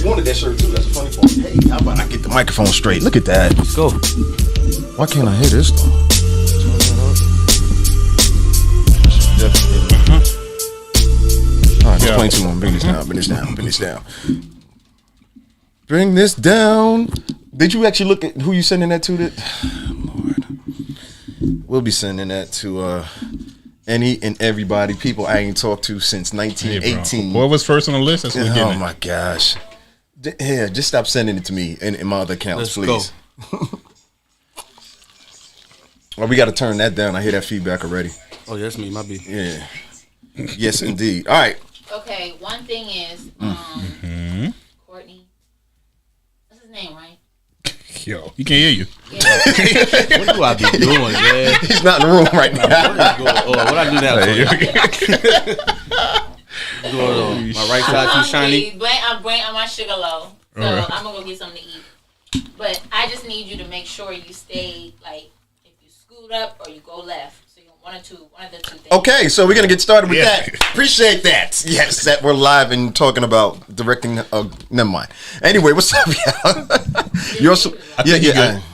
wanted that shirt too. That's a funny part. Hey, how about I get the microphone straight? Look at that. Let's go. Why can't I hear this though? All right, explain to him. Bring this down. Bring this down. Did you actually look at who you sending that to? Lord, we'll be sending that to any and everybody, people I ain't talked to since 1918. What was first on the list? That's what Oh my gosh. Yeah, just stop sending it to me in my other accounts, please. Well, we got to turn that down. I hear that feedback already. Oh, yeah, that's me. My B. Yeah. Yes, indeed. All right. Okay, one thing is, Courtney. That's his name, right? Yo, he can't hear you. Yeah. What do I be doing, man? He's not in the room right now. What I do now? Going on? My right side too shiny. I'm my sugar low, so I'm gonna go get something to eat. But I just need you to make sure you stay like if you scoot up or you go left. So you one of the two things. Okay, so we're gonna get started with that. Appreciate that. Yes, that we're live and talking about directing. Never mind. Anyway, what's up, y'all? You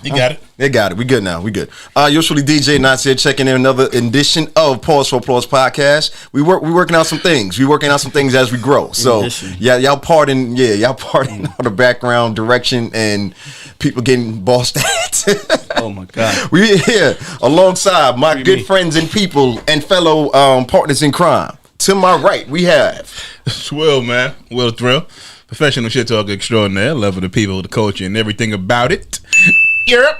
got it. They got it. We good now. We good. Yours truly, DJ Knots here, checking in another edition of Pause for Applause podcast. We working out some things. We working out some things as we grow. So y'all pardon all the background direction and people getting bossed at. Oh my God. We're here alongside my good friends and people and fellow partners in crime. To my right, we have Will, man. Will Thrill. Professional shit talker extraordinaire. Love of the people, the culture, and everything about it. Yep.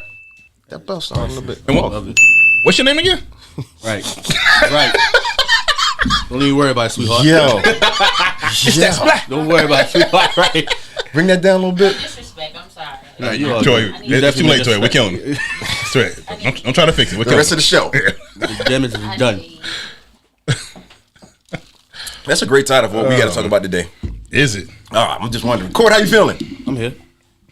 That bell sound a little bit. And what's your name again? Right. Don't even worry about it, sweetheart. Yo. Don't worry about it, sweetheart. Right. Bring that down a little bit. No disrespect. I'm sorry. No, Toy, it's too late, Toy. We're killing it. Straight. I'm trying to fix it. The rest of the show. The damage is done. That's a great title for what we got to talk about today. Is it? I'm just wondering. Court, how you feeling? I'm here.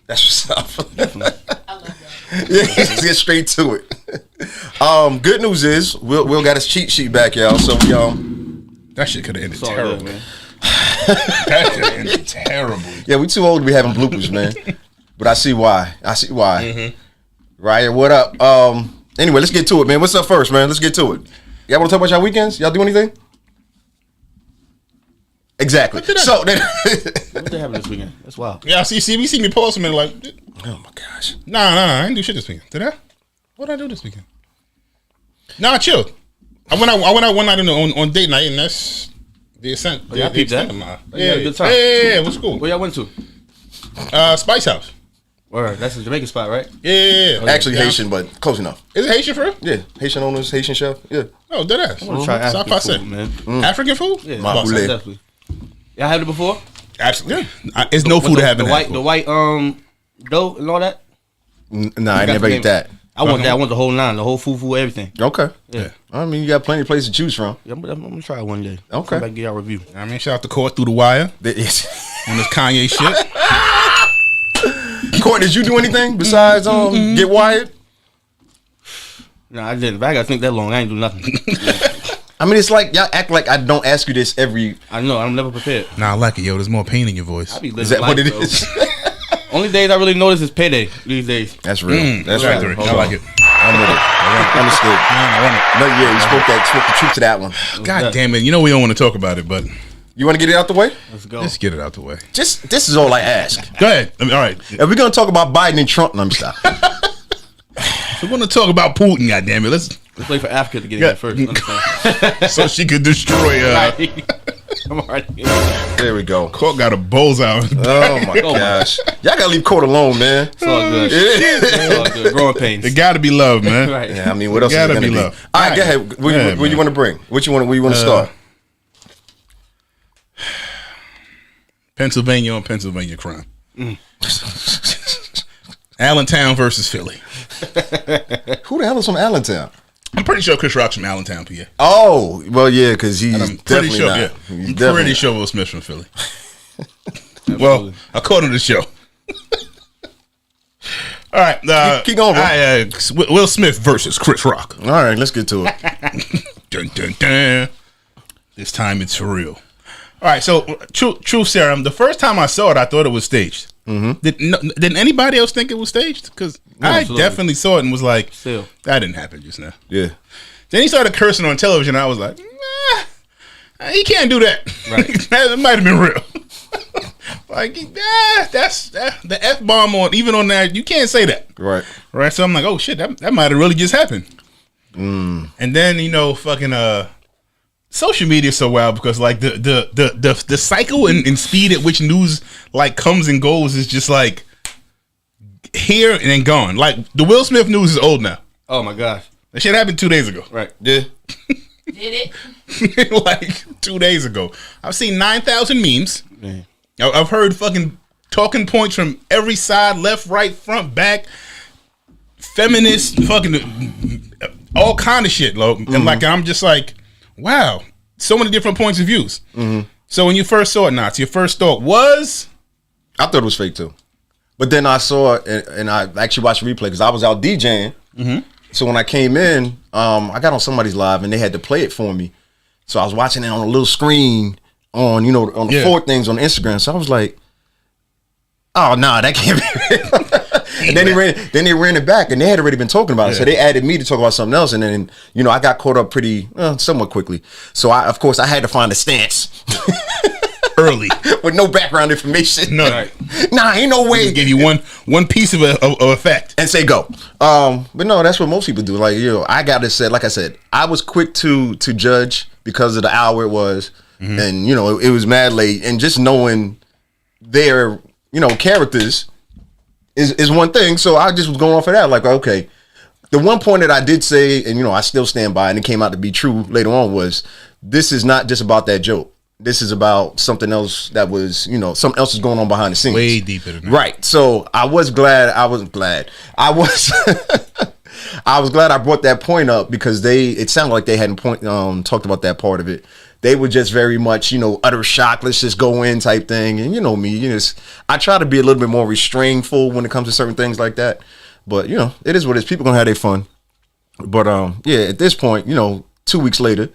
That's what's up. I love that. Yeah, let's get straight to it. Good news is Will got his cheat sheet back, y'all. So that shit could have ended Sorry, terrible. man. That shit ended terrible. yeah, we too old to be having bloopers, man. But I see why. Mm-hmm. Right, what up? Anyway, let's get to it, man. What's up first, man? Let's get to it. Y'all want to talk about y'all weekends? Y'all do anything? Exactly. So What happened this weekend? That's wild. Yeah, see me post them and like, oh my gosh. nah, I didn't do shit this weekend. Did I? What did I do this weekend? Nah, I chilled. I went out one night on date night, and that's the ascent. I peeped that. Of mine. You had a good time. Yeah, it was cool. Where y'all went to? Spice House. Word. That's a Jamaican spot, right? Yeah. Actually Haitian, but close enough. Is it Haitian for real? Yeah, Haitian owners, Haitian chef. Yeah. Oh, dead ass. I want to try African food, man. African food? Yeah, Mapule. definitely. Y'all had it before? Absolutely. It's no food to have in that. The white dough and all that? Nah, I never ate that. I want that. I want the whole nine, the whole fufu, everything. Okay. Yeah. I mean, you got plenty of places to choose from. Yeah, I'm gonna try it one day. Okay. Come back and get y'all a review. I mean, shout out to Court through the wire on this Kanye shit. Court, did you do anything besides get wired? No, I didn't. But I gotta think that long. I ain't do nothing. I mean, it's like y'all act like I don't ask you this every. I know. I'm never prepared. Nah, I like it, yo. There's more pain in your voice. I be Is that what it is? Only days I really notice is payday these days. That's real. That's right. real. I like it. I'm with it. Understood. No, yeah, you spoke the truth to that one. God damn it. You know we don't want to talk about it, but You want to get it out the way? Let's go. let's get it out the way. This is all I ask. Go ahead. All right. If we're gonna talk about Biden and Trump, let me stop. We're going to talk about Putin, goddammit. Let's wait for Africa to get in first. So she could destroy I'm already. There we go. Court got a bullseye. Oh my gosh. Y'all gotta leave Court alone, man. It's all good. It's all good. Growing pains. It got to be love, man. Right. Yeah, I mean, what else is it Gotta gonna be be? love. All right, go ahead. What you want to bring? Where you want to start? Pennsylvania on Pennsylvania crime. Allentown versus Philly. Who the hell is from Allentown? I'm pretty sure Chris Rock's from Allentown, PA. Oh, well, yeah, because he's I'm pretty definitely sure. not. Yeah, He's I'm definitely pretty sure Will Smith's from Philly. Well, according to the show. All right, keep going, bro. All right, Will Smith versus Chris Rock. All right, let's get to it. Dun, dun, dun. This time it's for real. All right, so truth serum. The first time I saw it, I thought it was staged. Mm-hmm. Did anybody else think it was staged? Because I definitely saw it and was like, that didn't happen just now. Yeah. Then he started cursing on television. I was like, nah, he can't do that. Right. That might have been real. Like, that's the F-bomb even on that. You can't say that. Right. Right. So I'm like, oh shit, that might have really just happened. And then, fucking social media is so wild because like the cycle and speed at which news like comes and goes is just like here and then gone. Like the Will Smith news is old now. Oh my gosh. That shit happened 2 days ago. Right. Yeah. Did it? Like 2 days ago. I've seen 9,000 memes. Man. I've heard fucking talking points from every side, left, right, front, back, feminist, fucking all kind of shit, Lo. And like I'm just like, wow, so many different points of views. So when you first saw it, Knots, your first thought was? I thought it was fake too. But then I saw it and I actually watched the replay because I was out DJing. So when I came in, I got on somebody's live and they had to play it for me. So I was watching it on a little screen on, on the four things on Instagram. So I was like, oh, nah, that can't be real. And then they ran it back and they had already been talking about it. So they added me to talk about something else. And then, I got caught up pretty, somewhat quickly. So of course I had to find a stance. Early. With no background information. No. Right. Nah, ain't no way. Give you one piece of effect. And say go. But no, that's what most people do. Like, I got to say, like I said, I was quick to judge because of the hour it was. And, it was mad late. And just knowing their, characters is one thing. So I just was going off of that. Like, okay. The one point that I did say, and, I still stand by, and it came out to be true later on, was this is not just about that joke. This is about something else that was, something else is going on behind the scenes. Way deeper than that. Right. So I was glad. I was glad I brought that point up because it sounded like they hadn't talked about that part of it. They were just very much, utter shock. Let's just go in type thing. And me, I try to be a little bit more restrainful when it comes to certain things like that. But, it is what it is. People gonna have their fun. But at this point, 2 weeks later.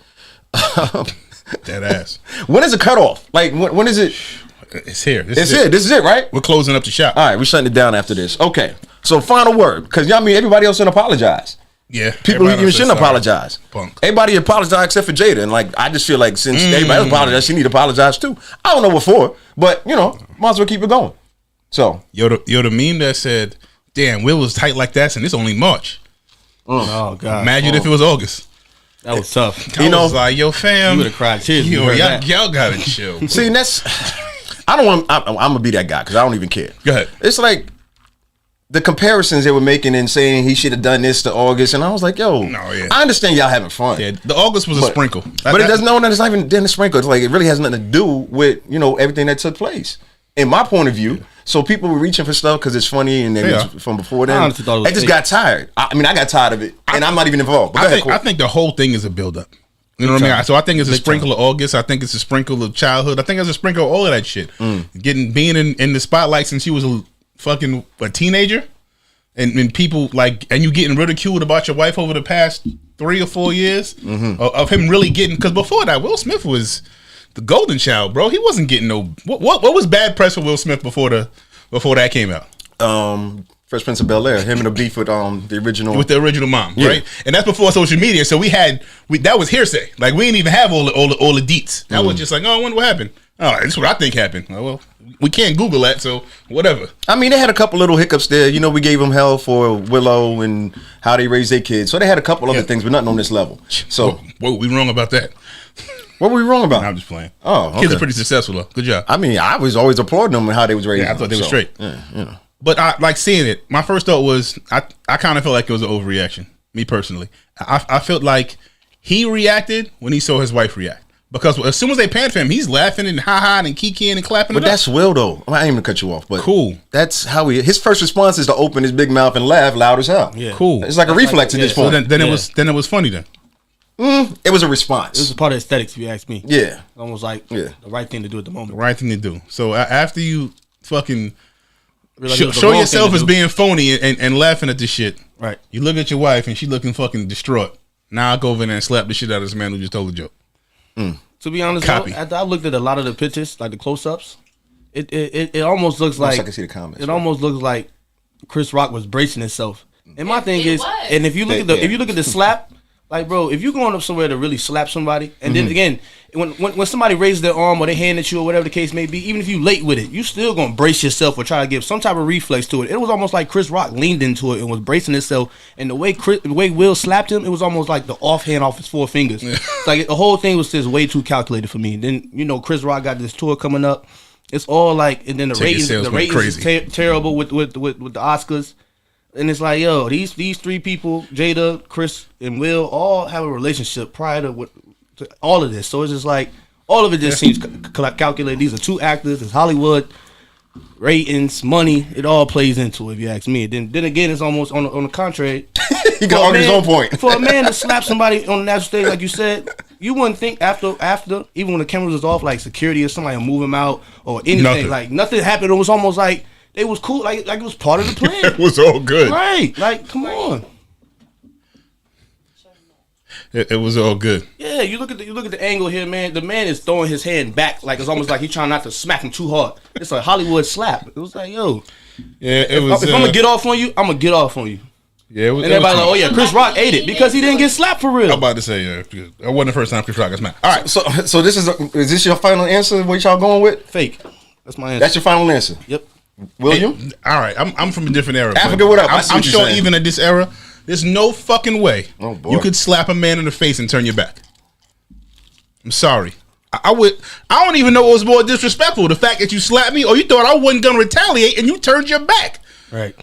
That ass. When is the cutoff? Like, when is it? It's here. This is it, right? We're closing up the shop. All right, we're shutting it down after this. Okay. So, final word. Because, everybody else shouldn't apologize. Yeah. People even shouldn't apologize. Punk. Everybody apologized except for Jada. And, I just feel like since everybody else apologized, she need to apologize too. I don't know what for, but, might as well keep it going. So. Yo, the meme that said, damn, Will was tight like that, and it's only March. Oh, God. Imagine if it was August. That was tough. I was like, yo, fam. You would have cried tears. Y'all gotta chill. See, and that's. I'm gonna be that guy because I don't even care. Go ahead. It's like the comparisons they were making and saying he should have done this to August, and I was like, yo, I understand y'all having fun. Yeah, the August was a sprinkle. But it doesn't know that it's not even a sprinkle. It's like it really has nothing to do with, everything that took place. In my point of view, so people were reaching for stuff because it's funny and then it's from before then. I just got tired. I got tired of it, and I'm not even involved. But I think the whole thing is a buildup. You know what I mean? So I think it's a sprinkle of August. I think it's a sprinkle of childhood. I think it's a sprinkle of all of that shit. Being in the spotlight since you was a teenager, and people and you getting ridiculed about your wife over the past 3 or 4 years of him really getting. Because before that, Will Smith was the golden child, bro. He wasn't getting no. What was bad press for Will Smith before that came out? Fresh Prince of Bel-Air, him and the beef with the original mom, right? And that's before social media, so that was hearsay. Like we didn't even have all the deets. That was just like, oh, I wonder what happened. Oh, this is what I think happened. Oh, well, we can't Google that, so whatever. I mean, they had a couple little hiccups there. We gave them hell for Willow and how they raised their kids. So they had a couple other things, but nothing on this level. So what we wrong about that? What were we wrong about? No, I'm just playing. Oh, okay. Kids are pretty successful though. Good job. I mean, I was always applauding them and how they was raised. Yeah, I thought they were straight. Yeah. But I like seeing it. My first thought was I kind of felt like it was an overreaction. Me personally, I felt like he reacted when he saw his wife react because as soon as they panned for him, he's laughing and ha and kikiing and clapping. But that's Will though. I ain't even cut you off. But cool. That's how his first response is to open his big mouth and laugh loud as hell. Yeah. Cool. It's like a reflex at this point. So then it was funny then. It was a response. It was a part of aesthetics, if you ask me. Yeah. Almost like the right thing to do at the moment. The right thing to do. So after you fucking show yourself as being phony and laughing at this shit. Right. You look at your wife and she looking fucking distraught. Now I go over there and slap the shit out of this man who just told a joke. To be honest, though, after I looked at a lot of the pictures, like the close-ups, it almost looks like I can see the comments. It almost looks like Chris Rock was bracing himself. And my thing is, and if you look at the slap, like bro, if you're going up somewhere to really slap somebody, and then again, when somebody raises their arm or they hand at you or whatever the case may be, even if you late with it, you still gonna brace yourself or try to give some type of reflex to it. It was almost like Chris Rock leaned into it and was bracing himself, and the way Will slapped him, it was almost like the offhand off his 4 fingers. Like the whole thing was just way too calculated for me. Then Chris Rock got this tour coming up. It's all like, and then the ratings is terrible with the Oscars. And it's like, yo, these 3 people, Jada, Chris, and Will, all have a relationship prior to all of this. So it's just like, all of it just seems calculated. These are 2 actors. It's Hollywood, ratings, money. It all plays into it, if you ask me. Then again, it's almost on the contrary. He can argue his own point. For a man to slap somebody on the national stage, like you said, you wouldn't think after, even when the cameras was off, like security or somebody would move him out or anything. Like nothing happened. It was almost like, it was cool, like it was part of the plan. It was all good, right? Like, come on. It was all good. Yeah, you look at the angle here, man. The man is throwing his hand back, like it's almost like he's trying not to smack him too hard. It's a Hollywood slap. It was like, yo, it was. If I'm gonna get off on you, I'm gonna get off on you. Yeah, it was, and everybody like, oh yeah, Chris Rock ate it because he didn't get slapped for real. I'm about to say, it wasn't the first time Chris Rock got smacked. All right, so is this your final answer? What y'all going with? Fake. That's my answer. That's your final answer. Yep. William? All right, I'm from a different era. Africa, what up? I'm sure even at this era, there's no fucking way you could slap a man in the face and turn your back. I'm sorry. I don't even know what was more disrespectful, the fact that you slapped me or you thought I wasn't gonna retaliate and you turned your back. Right.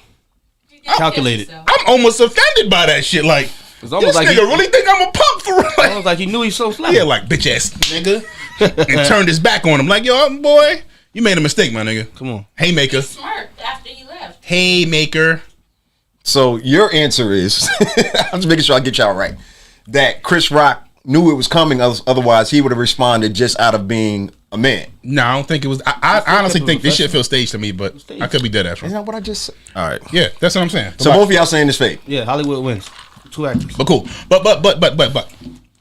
Calculated. I'm almost offended by that shit. Like, it's almost this like nigga really think I'm a punk for real. It's almost like he knew he so slapped. Yeah, like bitch ass nigga, and turned his back on him. Like, yo, boy, you made a mistake, my nigga. Come on, haymaker. He smirked after he left. Haymaker. So your answer is, I'm just making sure I get y'all right, that Chris Rock knew it was coming. Otherwise, he would have responded just out of being a man. No, I don't think it was. I honestly think this shit feels staged to me, but I could be dead ass. Isn't that what I just said? All right. Yeah, that's what I'm saying. So both of y'all saying it's fake. Yeah, Hollywood wins. 2 actors. But cool. But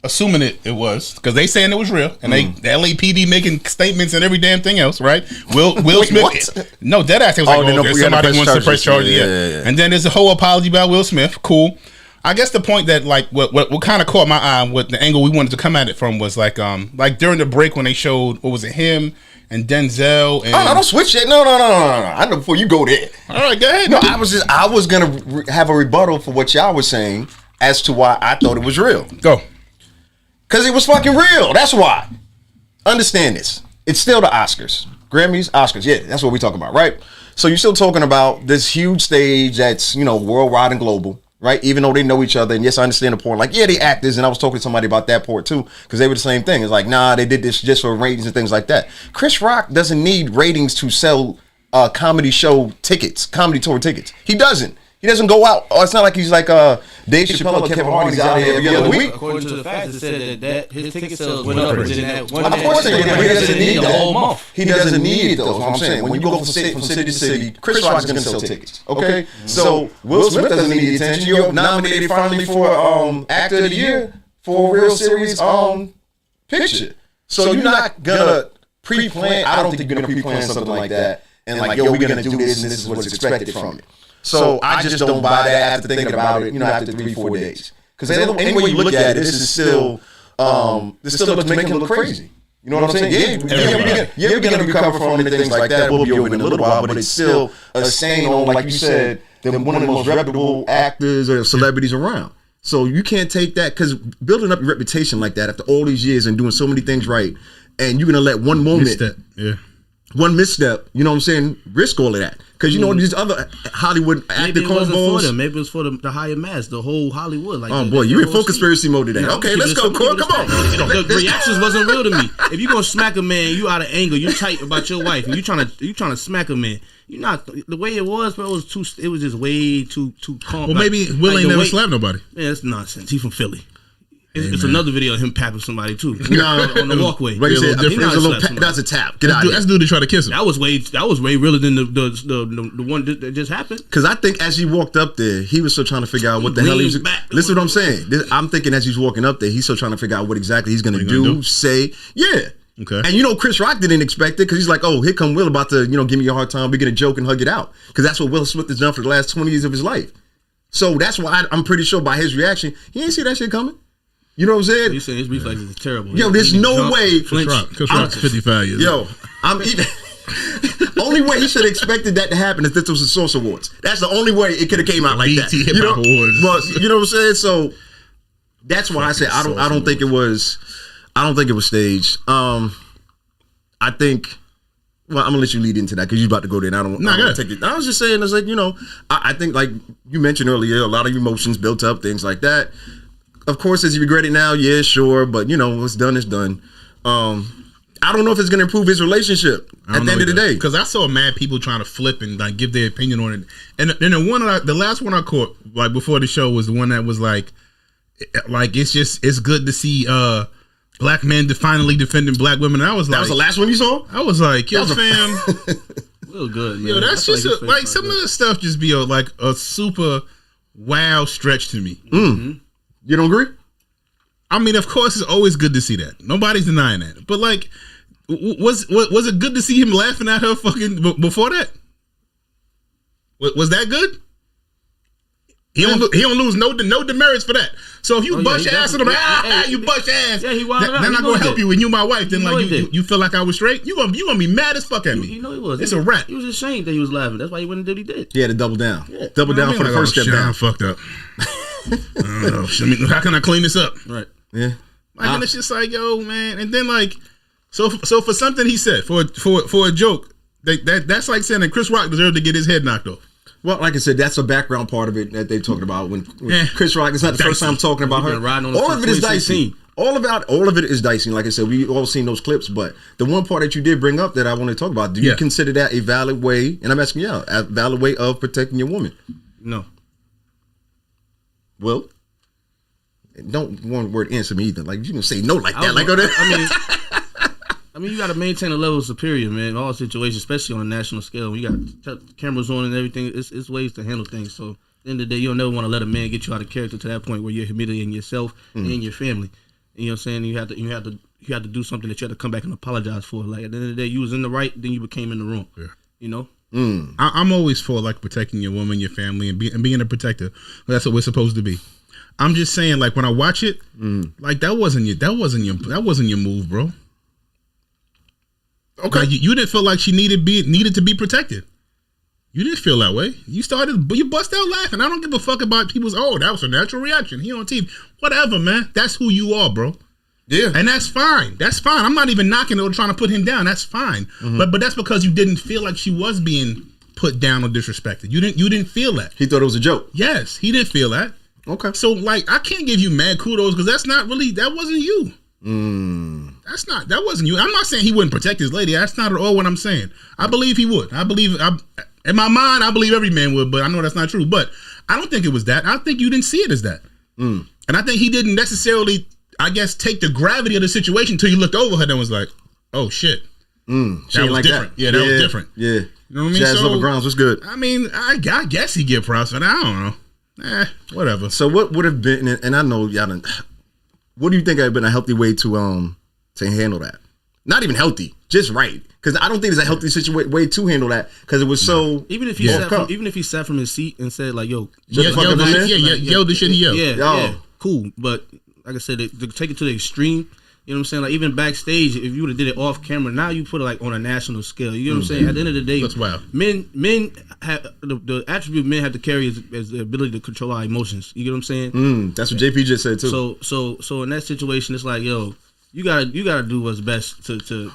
assuming it was, because they saying it was real, and the LAPD making statements and every damn thing else, right? Will Smith? What? No, dead ass. It was like, somebody wants to press charges. Yeah. And then there's a whole apology by Will Smith. Cool. I guess the point that like what kind of caught my eye, what the angle we wanted to come at it from was like during the break when they showed, what was it, him and Denzel and don't switch it. No. I know before you go there. All right, go ahead. No, I was gonna have a rebuttal for what y'all was saying as to why I thought it was real. Go. Because it was fucking real. That's why. Understand this. It's still the Oscars. Grammys, Oscars. Yeah, that's what we're talking about, right? So you're still talking about this huge stage that's, worldwide and global, right? Even though they know each other. And yes, I understand the point. Like, yeah, they actors. And I was talking to somebody about that part too. Because they were the same thing. It's like, nah, they did this just for ratings and things like that. Chris Rock doesn't need ratings to sell comedy show tickets, comedy tour tickets. He doesn't. He doesn't go out. Oh, it's not like he's like Dave Chappelle or Kevin Hart's out here every other week. According to the facts, it said that his ticket sales went up within that one day. Of course they did. He doesn't need the whole month. He doesn't need those. What I'm saying, when you go from city to city, Chris Rock is going to sell tickets. Okay, so Will Smith doesn't need the attention. You're nominated finally for Actor of the Year for a real series picture. So you're not gonna pre-plan. I don't think you're gonna pre-plan something like that. And like, yo, we're gonna do this, and this is what's expected from it. So I just don't buy that after thinking about it, after 3-4 days. Because any way you look at it, this is still, this still looks making him look crazy. You know what I'm saying? Yeah, we're going to recover from it and things like that. We'll be over in a little while, but it's still a stain on, like you said, one of the most reputable actors or celebrities around. So you can't take that, because building up your reputation like that after all these years and doing so many things right, and you're going to let one moment, one misstep, you know what I'm saying, risk all of that. Because these other Hollywood actor combos. Maybe it was for the higher mass, the whole Hollywood. Like, oh boy, you in full conspiracy mode today. Okay, let's go, Core. Come on. The reactions wasn't real to me. If you gonna smack a man, you out of anger, you tight about your wife, and you trying to smack a man. You're not the way it was, bro. It was just way too calm. Well, maybe Will ain't never slapped nobody. Man, that's nonsense. He's from Philly. It's another video of him tapping somebody too. On the walkway. Like said, that's a tap. Get out of here. That's dude to try to kiss him. That was way realer than the one that just happened. Because I think as he walked up there, he was still trying to figure out what the hell he was. Listen to what I'm saying. I'm thinking as he's walking up there, he's still trying to figure out what exactly he's going to do, say. Yeah. Okay. And Chris Rock didn't expect it because he's like, oh, here come Will about to, give me a hard time. We're going to joke and hug it out. Because that's what Will Smith has done for the last 20 years of his life. So that's why I'm pretty sure by his reaction, he ain't see that shit coming. You know what I'm saying? You saying his reflexes is terrible. Yo, there's no way. Chris Rock's 55 years old. I'm even. Only way he should have expected that to happen is this was the Source Awards. That's the only way it could have came out like that. Hip Hop Awards. Well, you know what I'm saying? So that's why I said I don't think it was staged. I think. Well, I'm gonna let you lead into that because you're about to go there. And I don't take it. I was just saying, it's like I think like you mentioned earlier, a lot of emotions built up, things like that. Of course, does he regret it now? Yeah, sure, but what's done is done. I don't know if it's gonna improve his relationship at the end of the day. Because I saw mad people trying to flip and like give their opinion on it. And then the last one I caught like before the show was the one that was like it's good to see black men finally defending black women. And I was like, that was the last one you saw? I was like, yo, fam, real good. Man. Yo, that's just like some of the stuff just be like a super wow stretch to me. Mm. You don't agree? I mean, of course, it's always good to see that. Nobody's denying that. But like, was it good to see him laughing at her fucking before that? Was that good? He don't lose no demerits for that. So if you bust your ass on him, you bust your ass. Yeah, he wound up. Then I'm gonna help you when you my wife. Then like you feel like I was straight. You gonna be mad as fuck at me. He was. It's a wrap. He was ashamed that he was laughing. That's why he went and did what he did. He had to double down. Yeah. Double down for the first step down. I'm fucked up. I don't know. How can I clean this up? Right. Yeah. And it's just like, yo, man. And then like, so for something he said for a joke, that's like saying that Chris Rock deserved to get his head knocked off. Well, like I said, that's a background part of it that they talked about when Chris Rock. It's not the first time talking about her. All of it is dicey. All of it is dicey. Like I said, we all seen those clips, but the one part that you did bring up that I want to talk about, do you consider that a valid way? And I'm asking you, a valid way of protecting your woman? No. Well, don't one word answer me either. Like you can say no like that. I mean, you got to maintain a level of superior, man, in all situations, especially on a national scale. When you got cameras on and everything, it's ways to handle things. So at the end of the day, you'll never want to let a man get you out of character to that point where you're humiliating yourself and your family. You know what I'm saying? You have to do something that you have to come back and apologize for. Like at the end of the day, you was in the right, then you became in the wrong. Yeah. You know? I'm always for like protecting your woman, your family, and being a protector. That's what we're supposed to be. I'm just saying, like when I watch it, like that wasn't your move, bro. Okay, like, you didn't feel like she needed to be protected. You didn't feel that way. You bust out laughing. I don't give a fuck about people's. Oh, that was a natural reaction. He on TV, whatever, man. That's who you are, bro. Yeah, and that's fine. That's fine. I'm not even knocking or trying to put him down. That's fine. But that's because you didn't feel like she was being put down or disrespected. You didn't feel that. He thought it was a joke. Yes, he didn't feel that. Okay. So like, I can't give you mad kudos because that wasn't you. That wasn't you. I'm not saying he wouldn't protect his lady. That's not at all what I'm saying. I believe he would. In my mind, I believe every man would, but I know that's not true. But I don't think it was that. I think you didn't see it as that. And I think he didn't necessarily, I guess, take the gravity of the situation until you looked over her and was like, oh shit. That was like different. That. Yeah, that was different. Yeah. You know what I mean? Jazz Lover Grounds was good. I mean, I guess he get props, but I don't know. Whatever. So what would have been, and I know y'all done, what do you think would have been a healthy way to handle that? Not even healthy, just right. Because I don't think there's a healthy way to handle that. Because it was so. Even if he sat from his seat and said like, "Yo, yell the shit he yelled." Yeah, cool. But like I said, to take it to the extreme. You know what I'm saying? Like even backstage, if you would have did it off camera, now you put it like on a national scale. You know what I'm saying? At the end of the day, that's wild. Men have the attribute men have to carry is the ability to control our emotions. You get what I'm saying? That's what JP just said too. So in that situation, it's like, yo, you gotta do what's best to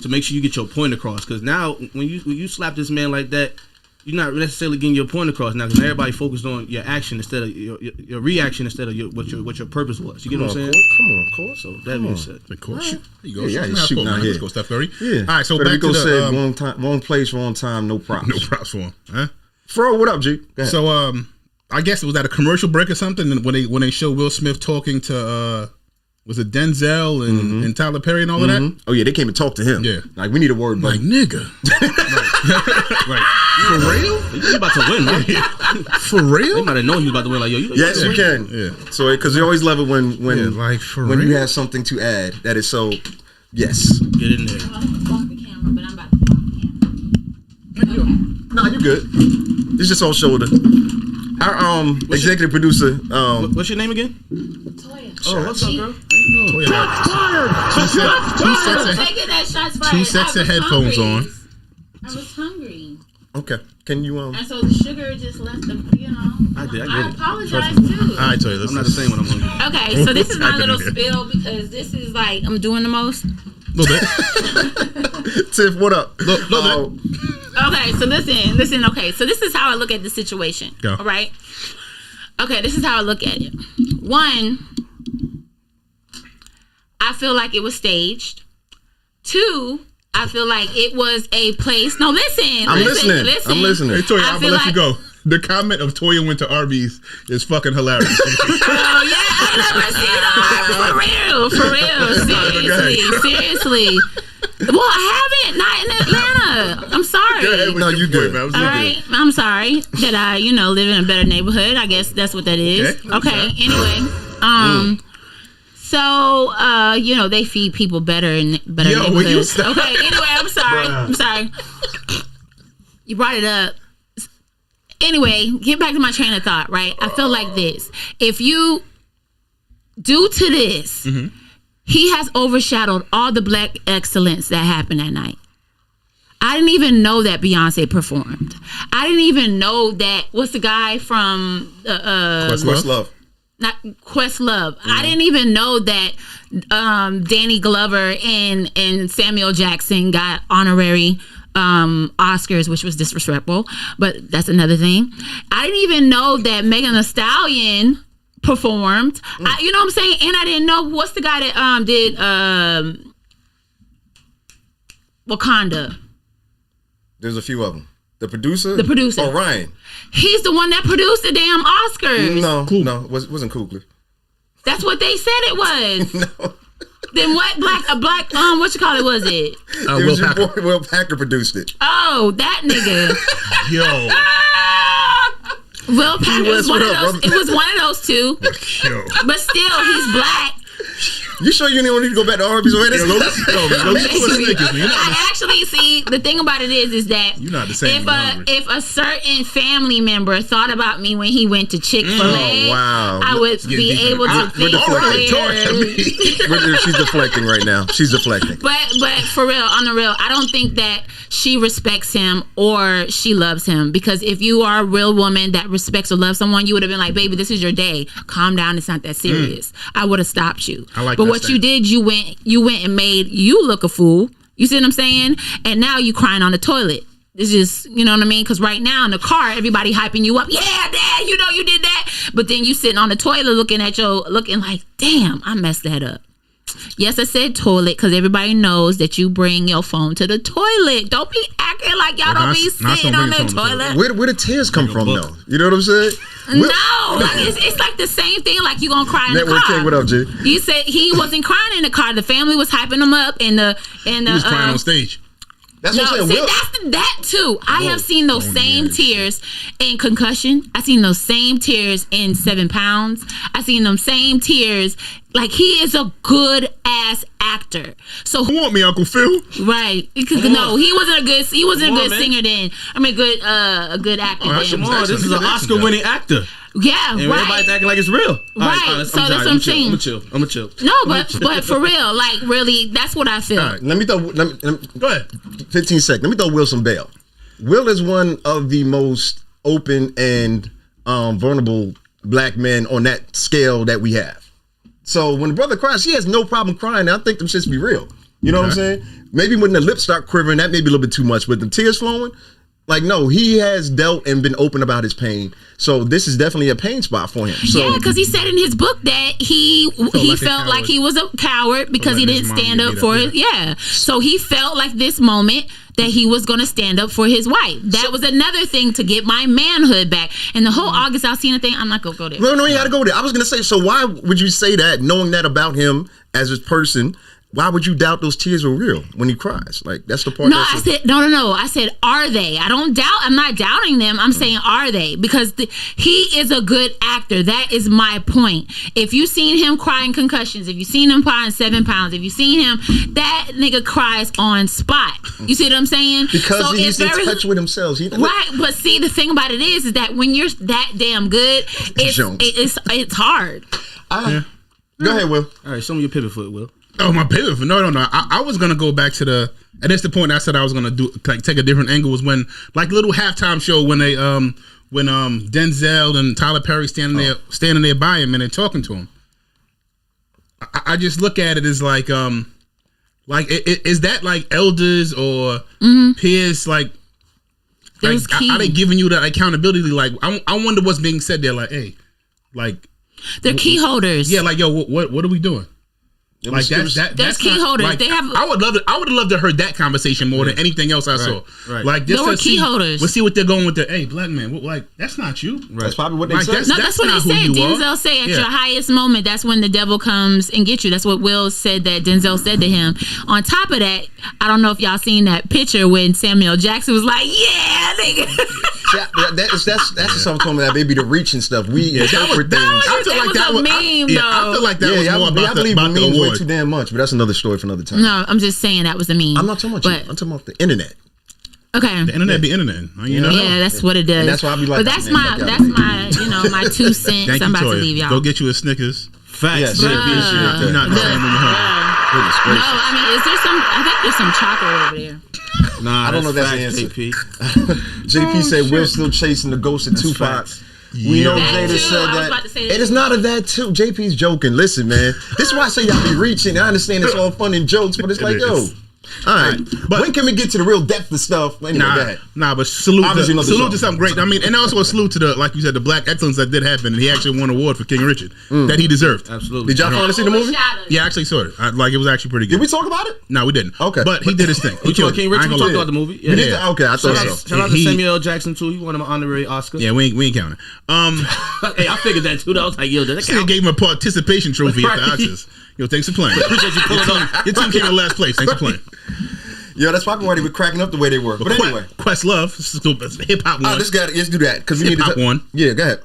make sure you get your point across. Because now when you slap this man like that, you're not necessarily getting your point across now because everybody focused on your action instead of your reaction instead of what your purpose was. You get what I'm saying? Come on, course. So that being said, of course. There you go. Yeah, he's shooting out here. Let's go, Steph Curry. Yeah. All right, so back to the wrong place, wrong time, no props. No props for him. Huh? Fro, what up, G? So I guess it was at a commercial break or something when they show Will Smith talking to Was it Denzel and Tyler Perry and all of that? Oh yeah, they came and talked to him. Yeah, like we need a word, like nigga. Like for real? You about to win, man. For real? You might have known he was about to win. Like yo, yes, you can. Yeah. So because you always love it when like for when real? you have something to add that is so. Yes. Get in there. I'm off the camera, but I'm about to be off the camera. Nah, you good. It's just on shoulder. Our executive producer. What's your name again? Toya. Oh, what's up, girl? Two sets of headphones on. I was hungry. Okay. Can you And so the sugar just left them. I apologize too. I tell you, I'm not the same when I'm hungry. Okay, so this is my little spill because this is like I'm doing the most. Little bit. Tiff, what up? Little bit. Okay, so listen. Okay, so this is how I look at the situation. Go. All right. Okay, this is how I look at it. One, I feel like it was staged. Two, I feel like it was a place. No, listen. I'm listening. I'm listening. Hey, Toya, I'm gonna let you go. The comment of Toya went to Arby's is fucking hilarious. Oh yeah, I never seen that. For real. Seriously. Well, I haven't. Not in Atlanta. I'm sorry. No, you good. All right. I'm sorry that I, live in a better neighborhood. I guess that's what that is. Okay. Anyway, so they feed people better in better neighborhoods. Okay. Anyway, I'm sorry. I'm sorry. You brought it up. Anyway, get back to my train of thought. Right. I feel like this. If you due to this. Mm-hmm. He has overshadowed all the black excellence that happened that night. I didn't even know that Beyonce performed. I didn't even know that. What's the guy from Questlove? Not Questlove. Mm-hmm. I didn't even know that Danny Glover and Samuel Jackson got honorary Oscars, which was disrespectful, but that's another thing. I didn't even know that Megan Thee Stallion performed. You know what I'm saying? And I didn't know what's the guy that did Wakanda. There's a few of them. The producer? Oh, Ryan. He's the one that produced the damn Oscars. No, it wasn't Coogler. That's what they said it was. No. Then what black what you call it was it? Will Packer. Will Packer produced it. Oh, that nigga. Yo. Will Packer was one of those. It was one of those two. But still, he's black. You sure you didn't need to go back to Arby's already? I actually see the thing about it is that you're not the same. If a certain family member thought about me when he went to Chick-fil-A, I would be able to think clear. She's deflecting right now. She's deflecting. But for real, on the real, I don't think that she respects him or she loves him, because if you are a real woman that respects or loves someone, you would have been like, baby, this is your day. Calm down. It's not that serious. I would have stopped you. But what you did, you went and made you look a fool. You see what I'm saying? And now you crying on the toilet. It's just, you know what I mean? Because right now in the car, everybody hyping you up. Yeah, Dad, you did that. But then you sitting on the toilet looking like, damn, I messed that up. Yes, I said toilet because everybody knows that you bring your phone to the toilet. Don't be acting like y'all don't be sitting on the toilet. Where the tears come from, though? You know what I'm saying? No, it's like the same thing. Like you gonna cry in the car. King, what up, G? You said he wasn't crying in the car. The family was hyping him up, and he was crying on stage. That's what I'm saying. See, that too. I have seen those same tears in Concussion. I seen those same tears in 7 Pounds. I seen them same tears. Like, he is a good ass actor. So you want me, Uncle Phil? Right? No, he wasn't a good singer then. I mean, a good actor. This is an Oscar-winning actor. Yeah, and right. Everybody's acting like it's real. Right. So that's what I'm saying. I'm gonna chill. No, but for real, like really, that's what I feel. All right, let me go ahead. 15 seconds. Let me throw Will some bail. Will is one of the most open and vulnerable black men on that scale that we have. So when the brother cries, she has no problem crying. I think them shits be real. You know what I'm saying? Maybe when the lips start quivering, that may be a little bit too much. But the tears flowing, Like, no, he has dealt and been open about his pain. So this is definitely a pain spot for him. So, yeah, because he said in his book that he felt like he was a coward because he didn't stand up for it. Yeah. So he felt like this moment that he was going to stand up for his wife. That was another thing to get my manhood back. And the whole August Alsina thing, I'm not going to go there. No, you got to go there. I was going to say, so why would you say that, knowing that about him as a person? Why would you doubt those tears were real when he cries? Like, that's the part. No, I said, no. I said, are they? I'm not doubting them. I'm saying, are they? Because he is a good actor. That is my point. If you seen him crying concussions, if you seen him crying 7 pounds, if you seen him, that nigga cries on spot. You see what I'm saying? Because he's in touch with himself. Right, but see, the thing about it is that when you're that damn good, it's hard. Go ahead, Will. All right, show me your pivot foot, Will. Oh, my pivot. No. I was gonna go back to and that's the point I said I was gonna do. Like, take a different angle was when, like, little halftime show when they when Denzel and Tyler Perry standing there by him and they're talking to him. I just look at it as like is that like elders or peers are they giving you that accountability? Like, I wonder what's being said there. Like, hey, like they're key holders. Yeah, like, yo, what are we doing? Like that's key holders. Like, they have. I would have loved to heard that conversation more than anything else I saw. Right. Like, just to key holders. Let's see what they're going with. Hey, black man, like, that's not you. Right. That's probably what they said. That's what they said. Denzel said at your highest moment, that's when the devil comes and gets you. That's what Will said that Denzel said to him. On top of that, I don't know if y'all seen that picture when Samuel Jackson was like, "Yeah, nigga." That's something told me that maybe the reach and stuff. We interpret things. I feel like that was a meme, though. I feel like that was more about the award. Way too damn much, but that's another story for another time. No, I'm just saying that was a meme. I'm not talking about you. I'm talking about the internet. Okay. The internet be internet. You know? Yeah, that's what it does. And that's why I be like, but that's my my 2 cents. I'm about to leave y'all. Go get you a Snickers. Facts. You're not the same when you're home. No, I mean, is there some? I think there's some chocolate over there. Nah, I don't know if that's the answer. JP said we're still chasing the ghost of Tupac. We know Jada said that. It is not a that too. JP's joking. Listen, man. This is why I say y'all be reaching. I understand it's all fun and jokes, but it's like, yo. All right, but when can we get to the real depth of stuff? Anyway, but salute to something great. I mean, and also a salute to the, like you said, the black excellence that did happen. And he actually won an award for King Richard that he deserved. Absolutely. Did y'all finally see the movie? Yeah, I actually saw it. It was actually pretty good. Did we talk about it? No, we didn't. Okay, but he did his thing. King Richard. We talked about the movie. Yeah. Okay, I thought so. Shout out to Samuel L. Jackson too. He won an honorary Oscar. Yeah, we ain't counting. Hey, I figured that too. I was like, yo, does that count? Gave him a participation trophy at the Oscars. Yo, thanks for playing. Appreciate you pulling up. Your team came in last place. Thanks for playing. Yo, that's probably why they were cracking up the way they were. But anyway, Questlove, hip hop one. Let's do that because we need hip hop one. Yeah, go ahead.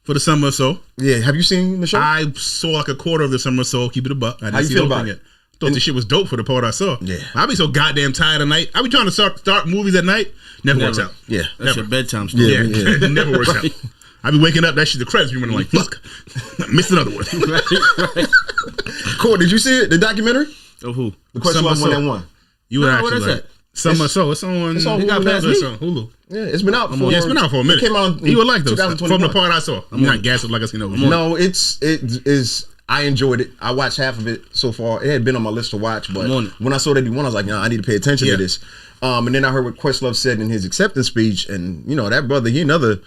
For the Summer of Soul. Yeah, have you seen the show? I saw like a quarter of the Summer of Soul. Keep it a buck. How you feel about it? Thought the shit was dope for the part I saw. Yeah, I be so goddamn tired at night. I be trying to start movies at night. Never works out. Yeah, that's your bedtime story. Yeah. It never works out. I be waking up. That shit, the credits be running like fuck. Missed another one. Right. Cool. Did you see it? The documentary? Of who? The Questlove one that won. You would actually like that? Summer Soul. It's on Hulu. Yeah, it's been out for it's been out for a minute. It came out you would like those from the part I saw. I'm not gassing like I seen over. No, it is. I enjoyed it. I watched half of it so far. It had been on my list to watch, but when I saw that he won, I was like, I need to pay attention to this. And then I heard what Questlove said in his acceptance speech, and that brother, he another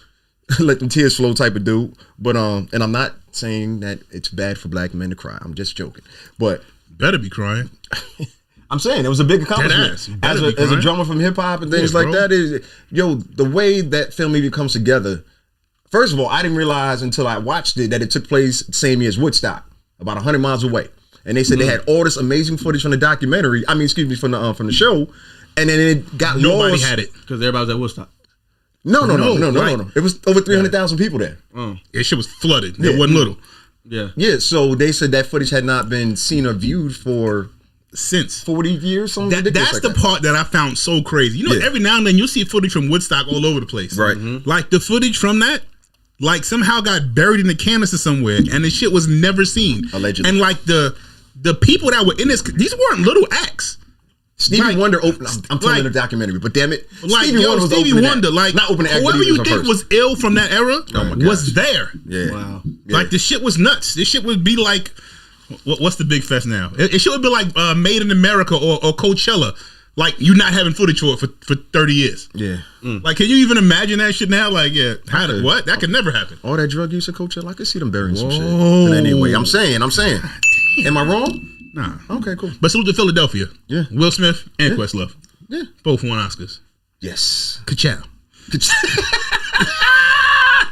let them tears flow type of dude. But and I'm not saying that it's bad for black men to cry. I'm just joking. But better be crying. I'm saying it was a big accomplishment as a drummer from hip hop and things like that. The way that film even comes together. First of all, I didn't realize until I watched it that it took place the same year as Woodstock, about 100 miles away. And they said they had all this amazing footage from the documentary. I mean, excuse me, from the show, and then it got nobody lost. had it because everybody was at Woodstock. No. It was over 300,000 people there. That shit was flooded. It wasn't little. Yeah. So they said that footage had not been seen or viewed for since 40 years. That's the part that I found so crazy. Every now and then you'll see footage from Woodstock all over the place. Right. Mm-hmm. Like the footage from that, like somehow got buried in the canister somewhere, and the shit was never seen. Allegedly. And like the people that were in this, these weren't little acts. Stevie Wonder opened. I'm telling the documentary, but damn it, Stevie Wonder, like not opening. Whoever you think was ill from that era was there. Yeah. Wow. Yeah. Like the shit was nuts. This shit would be like, what's the big fest now? It should be like Made in America or Coachella. Like you not having footage for 30 years. Yeah. Like, can you even imagine that shit now? Like, yeah, what? That could never happen. All that drug use at Coachella, I could see them burying some shit. But anyway, I'm saying. Am I wrong? Nah. Okay, cool. But salute to Philadelphia. Yeah. Will Smith and Questlove. Yeah. Both won Oscars. Yes. Ka-chow.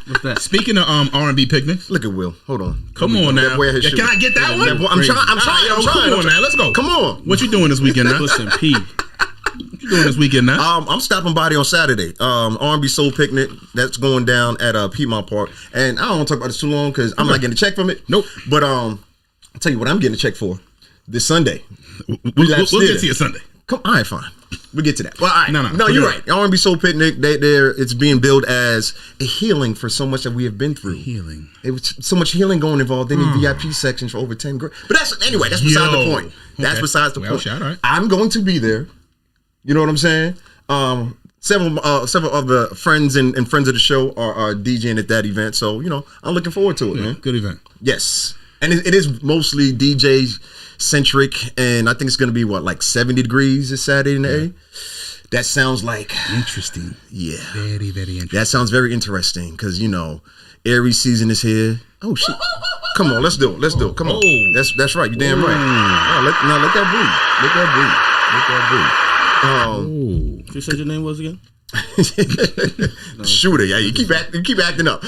What's that? Speaking of R&B picnics. Look at Will. Hold on. Come on now. Can I get that one? I'm trying. Come on now. Let's go. Come on. What you doing this weekend now? Listen, P. What you doing this weekend now? I'm stopping by on Saturday. R&B Soul Picnic. That's going down at Piedmont Park. And I don't want to talk about this too long because I'm not getting a check from it. Nope. But I'll tell you what I'm getting a check for this Sunday. We'll get to you Sunday. Come, all right, fine. We'll get to that. Well, all right. No, you're right. R&B Soul Picnic, it's being billed as a healing for so much that we have been through. Healing. It was so much healing going involved. They need VIP sections for over 10 grand. But that's beside the point. That's besides the point. Shit, right. I'm going to be there. You know what I'm saying? Several of the friends and friends of the show are DJing at that event. So, I'm looking forward to it, man. Good event. Yes. And it is mostly DJ centric, and I think it's going to be like 70 degrees this Saturday in the A. That sounds like interesting. Yeah, very, very interesting. That sounds very interesting because Aries season is here. Oh shit! Come on, let's do it. Come on, that's right. You damn right. Now let that breathe. You said your name was again? Shooter, yeah. You keep acting up.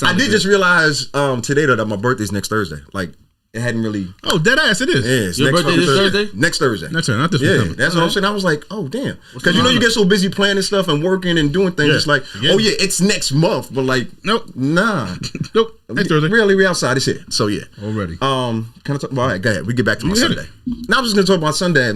I did just realize today that my birthday's next Thursday. Like it hadn't really. Oh, dead ass! It is. Yeah, your birthday is Thursday. Next Thursday. Not this weekend. That's what I'm saying. I was like, oh damn, because you get so busy planning stuff and working and doing things. It's like, oh yeah, it's next month, but like, nope, nah, nope. Next Thursday. Really, we outside. It's here. So yeah, already. Can I talk? All right, go ahead. We get back to my Sunday. Now I'm just gonna talk about Sunday.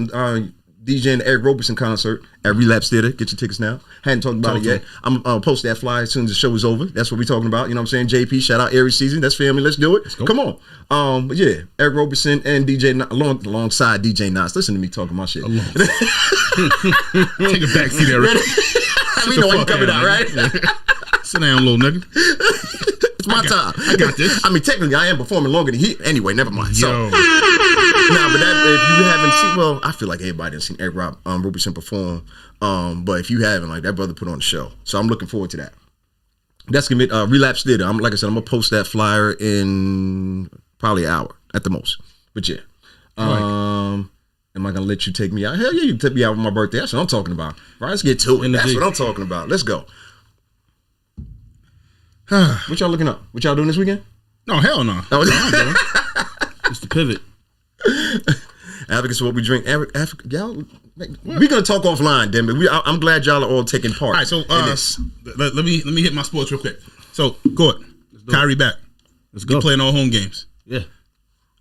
DJing the Eric Roberson concert at Relapse Theater. Get your tickets now. Hadn't talked about it yet. I'm post that flyer as soon as the show is over. That's what we're talking about. You know what I'm saying? JP, shout out Aries season. That's family. Let's do it. Come on. But yeah, Eric Roberson and DJ alongside DJ Nas. Listen to me talking my shit. Take a back seat, Eric. We know when you coming out, right? Sit down, little nigga. It's my time. I got this. I mean, technically, I am performing longer than he. Anyway, never mind. So, Yo. but if you haven't seen, well, I feel like everybody has seen Eric Roberson perform. But if you haven't, like that brother put on the show. So I'm looking forward to that. That's gonna be Relapse Theater. Like I said, I'm gonna post that flyer in probably an hour at the most. But yeah. Am I gonna let you take me out? Hell yeah, you can take me out on my birthday. That's what I'm talking about. Right, let's get to it. That's what I'm talking about. Let's go. What y'all looking up? What y'all doing this weekend? No, hell no. It's the pivot. Advocates for what we drink. Y'all, we're gonna talk offline, damn it. I'm glad y'all are all taking part. All right, so let me hit my sports real quick. So, Court, Kyrie back. Let's go. You playing all home games. Yeah.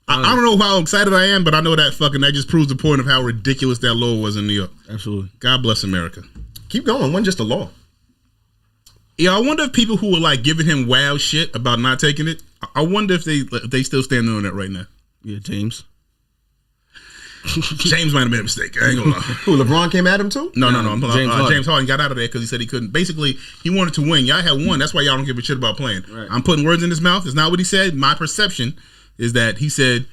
I don't know how excited I am, but I know that just proves the point of how ridiculous that law was in New York. Absolutely. God bless America. Keep going. Wasn't just a law. Yeah, I wonder if people who were like giving him wild shit about not taking it, I wonder if they still standing on that right now. Yeah, James. James might have made a mistake. I ain't gonna lie. Who, LeBron came at him too? No. James Harden got out of there because he said he couldn't. Basically, he wanted to win. Y'all had won. That's why y'all don't give a shit about playing. Right. I'm putting words in his mouth. It's not what he said. My perception is that he said,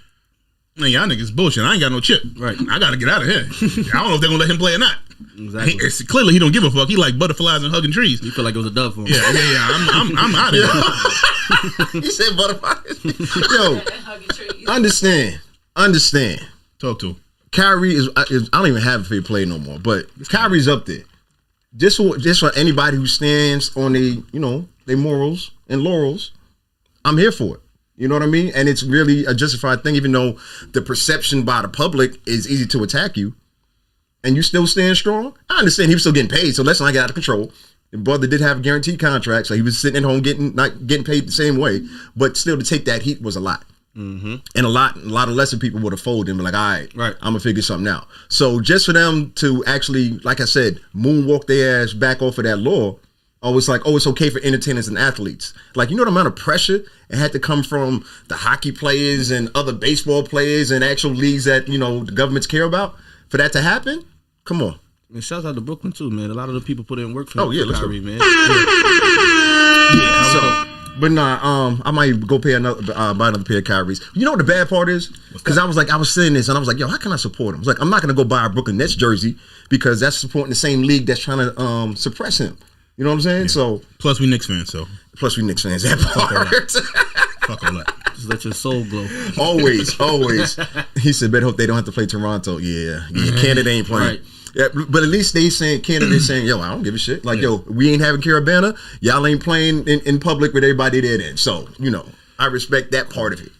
man, y'all niggas bullshit. I ain't got no chip. Right. I got to get out of here. I don't know if they're going to let him play or not. Exactly. Clearly, he don't give a fuck. He like butterflies and hugging trees. You feel like it was a dove for him. Yeah. I'm out of here. He said butterflies. Yo, understand. Talk to him. Kyrie is I don't even have a favorite play no more, but Kyrie's up there. Just for anybody who stands on their morals and laurels, I'm here for it. You know what I mean? And it's really a justified thing, even though the perception by the public is easy to attack you, and you still stand strong. I understand he was still getting paid, so let's not get out of control. The brother did have a guaranteed contract, so he was sitting at home not getting paid the same way, but still to take that heat was a lot. Mm-hmm. And a lot of lesser people would have folded and be like, all right, I'm gonna figure something out. So just for them to actually, like I said, moonwalk their ass back off of that law, it's like, it's okay for entertainers and athletes. Like, you know the amount of pressure it had to come from the hockey players and other baseball players and actual leagues that the governments care about for that to happen. Come on. And shout out to Brooklyn too, man. A lot of the people put in work for Kyrie, man. Yeah. So But nah, I might go buy another pair of Kyrie's. You know what the bad part is? Because I was saying this and I was like, yo, how can I support him? I was like, I'm not gonna go buy a Brooklyn Nets jersey because that's supporting the same league that's trying to suppress him. You know what I'm saying? Yeah. So plus we Knicks fans, so that part. Fuck all that. Just let your soul glow. Always. He said, better hope they don't have to play Toronto. Yeah. Canada ain't playing. Right. Yeah, but at least Canada's saying, yo, I don't give a shit. Like, yo, we ain't having Carabana. Y'all ain't playing in public with everybody there then. So, I respect that part of it.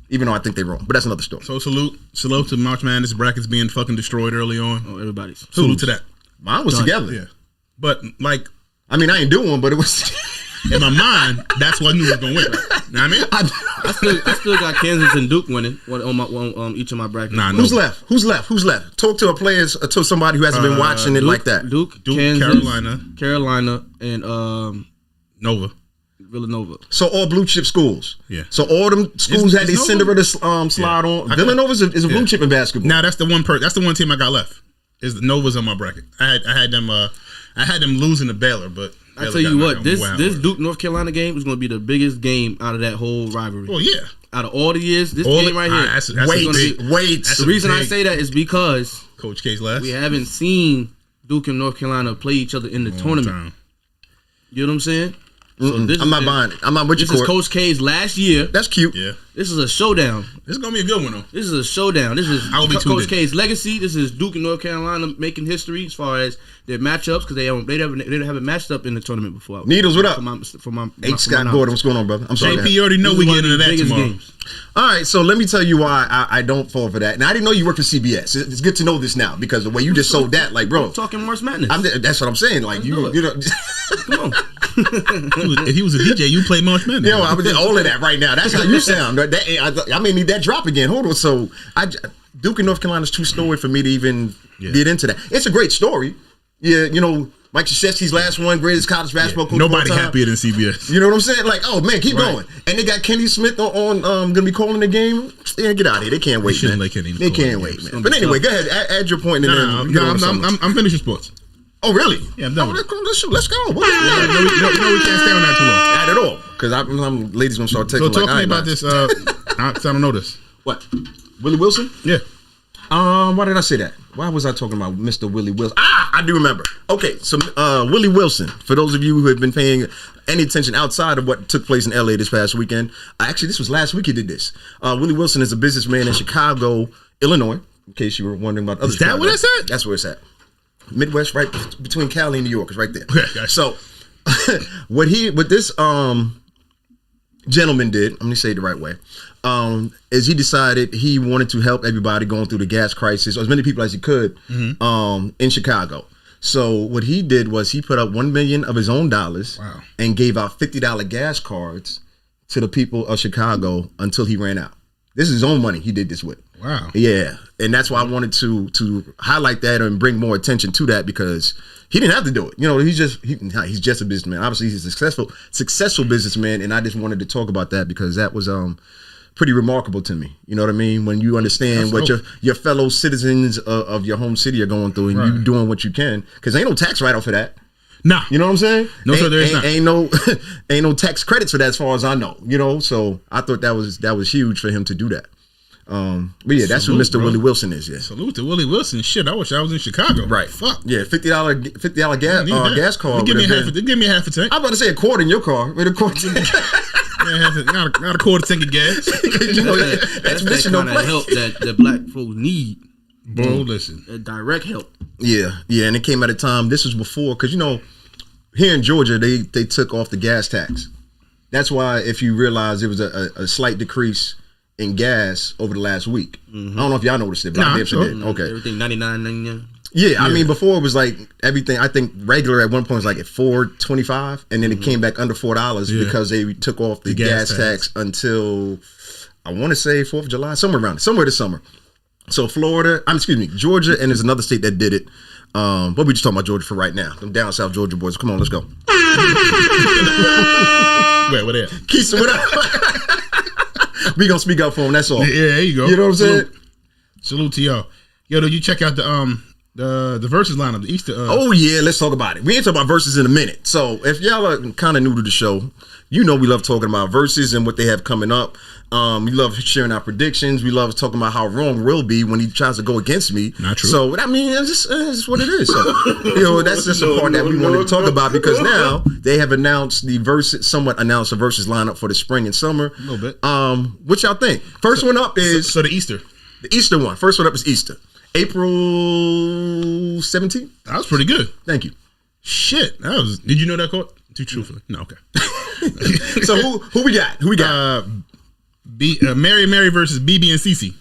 Even though I think they're wrong. But that's another story. So salute to March Madness brackets being fucking destroyed early on. Oh, everybody's. Salute to that. Mine was together. Yeah. But, like... I mean, I ain't doing one, but it was... In my mind, that's what I knew was going to win. Know what I mean? I still got Kansas and Duke winning on each of my brackets. Nah, Who's left? Talk to a player, to somebody who hasn't been watching it like that. Duke, Kansas, Carolina, and Nova. Villanova. So all blue chip schools. Yeah. So all them schools had these Cinderella slide on. Villanova is a blue chip in basketball. Now that's the one team I got left. Is the Nova's on my bracket. I had them losing to Baylor, but I tell you what, this Duke North Carolina game is going to be the biggest game out of that whole rivalry. Well, yeah. Out of all the years, this game right here. Wait. The reason I say that is because Coach K's last. We haven't seen Duke and North Carolina play each other in the tournament. Time. You know what I'm saying? So I'm not buying it. I'm not with you. This is Coach K's last year. That's cute. Yeah. This is a showdown. This is gonna be a good one though. This is a showdown. This is Coach K's legacy. This is Duke and North Carolina making history as far as their matchups because they haven't matched up in the tournament before. Needles, what up? For my Scott Gordon, what's going on, brother? I'm sorry. JP, you already know we get into that tomorrow. Games. All right, so let me tell you why I don't fall for that. And I didn't know you work for CBS. It's good to know this now because the way you just sold that, like, bro. I'm talking March Madness. That's what I'm saying. Like, you know. Come on. If he was a DJ, you play March Madness. Yo, I was just all of that right now. That's how you sound. I may need that drop again. Hold on. So, Duke and North Carolina's too storied for me to even get into that. It's a great story. Yeah, Mike Krzyzewski's last one, greatest college basketball coach. Nobody happier than CBS. You know what I'm saying? Like, oh man, keep going. And they got Kenny Smith on gonna be calling the game. Yeah, get out of here. They can't wait, man. They can't wait, man. But anyway, go ahead. Add your point. I'm finishing sports. Oh really? Yeah, I'm done. Let's go. No, we can't stay on that too long. Not at all. Because I'm ladies gonna start taking. So talk to me about this. I don't know this. What? Willie Wilson? Yeah. Why did I say that? Why was I talking about Mr. Willie Wilson? I do remember. Okay, so Willie Wilson, for those of you who have been paying any attention outside of what took place in LA this past weekend, actually this was last week he did this. Willie Wilson is a businessman in Chicago, Illinois, in case you were wondering about other Chicago. Is that where that's at? That's where it's at. Midwest, right between Cali and New York, is right there. Okay. So what this gentleman did, let me say it the right way, is he decided he wanted to help everybody going through the gas crisis, or as many people as he could, in Chicago. So what he did was he put up $1 million of his own dollars and gave out $50 gas cards to the people of Chicago until he ran out. This is his own money he did this with. Wow. Yeah. And that's why I wanted to highlight that and bring more attention to that because he didn't have to do it. He's just a businessman. Obviously, he's a successful businessman, and I just wanted to talk about that because that was pretty remarkable to me. You know what I mean? When you understand what your fellow citizens of your home city are going through, and you doing what you can, because ain't no tax write off for that. Nah. You know what I'm saying? No, sir, there is not. Ain't no tax credits for that as far as I know. So I thought that was huge for him to do that. But yeah, that's who Mr. Willie Wilson is. Yeah. Salute to Willie Wilson. Shit, I wish I was in Chicago. Right. Fuck. Yeah, $50 gas card. Give me half a tank. I'm about to say a quart in your car. With a quart. Not a quarter tank of gas. That's that kind of help that black folks need. Bro, listen. Direct help. Yeah, and it came at a time. This was before, because here in Georgia they took off the gas tax. That's why if you realize there was a slight decrease in gas over the last week. I don't know if y'all noticed it, but I did. Okay, everything 99.99. Yeah, I mean before it was like everything. I think regular at one point was like at $4.25, and then it came back under $4 because they took off the gas tax until I want to say 4th of July, somewhere this summer. So Georgia, and there's another state that did it. But we just talking about Georgia for right now. Them down south Georgia boys. Come on, let's go. Where they at? Keisha, what up? We gonna speak up for him. That's all. Yeah, there you go. You know what I'm saying? Salute to y'all. Yo, did you check out the versus lineup? The Easter. Oh yeah, let's talk about it. We ain't talking about verses in a minute. So if y'all are kind of new to the show, You know we love talking about verses and what they have coming up. We love sharing our predictions. We love talking about how wrong Will be when he tries to go against me. Not true. So I mean, it's just what it is. So, that's just a part that we wanted to talk about because now they have announced the announced the verses lineup for the spring and summer. A little bit. What y'all think? First one up is the Easter. The Easter one. First one up is Easter. April 17th. That was pretty good. Thank you. Shit, that was. Did you know that quote? Too truthfully. No, okay. So who we got? Who we got? Mary Mary versus BB and CC.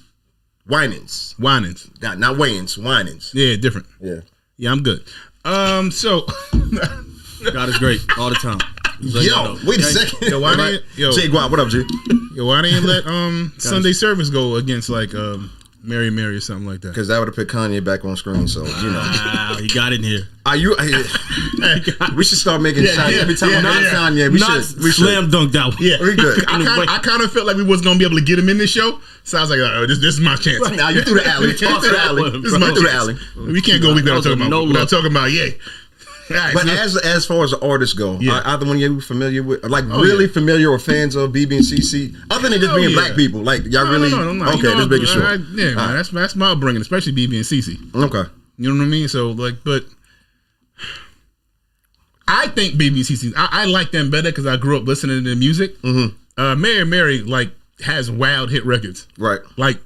Winans. Not Wayans. Winans. Yeah, different. Yeah, I'm good. So God is great all the time. Yo, wait a second. Yo, why Jay Guap, what up, Jay? Yo, why didn't you let Sunday service go against like Mary Mary or something like that? Because that would have put Kanye back on screen. So you know, he got in here. We should start making shots every time I'm not Kanye. We slam dunk that one. Yeah, we good. I kind of felt like we wasn't gonna be able to get him in this show, so I was like, oh, this is my chance. Now you threw the alley. This is my alley. We can't go without talking about Ye. Right, but as far as the artists go, are either one of you familiar with, like familiar or fans of BB and CC, other than just being black people? Like y'all really? No. Okay, just making sure. Man, that's my upbringing, especially BB and CC. Okay, you know what I mean. So but I think BB and CC, I like them better because I grew up listening to their music. Mm-hmm. Mary Mary like has wild hit records, right? Like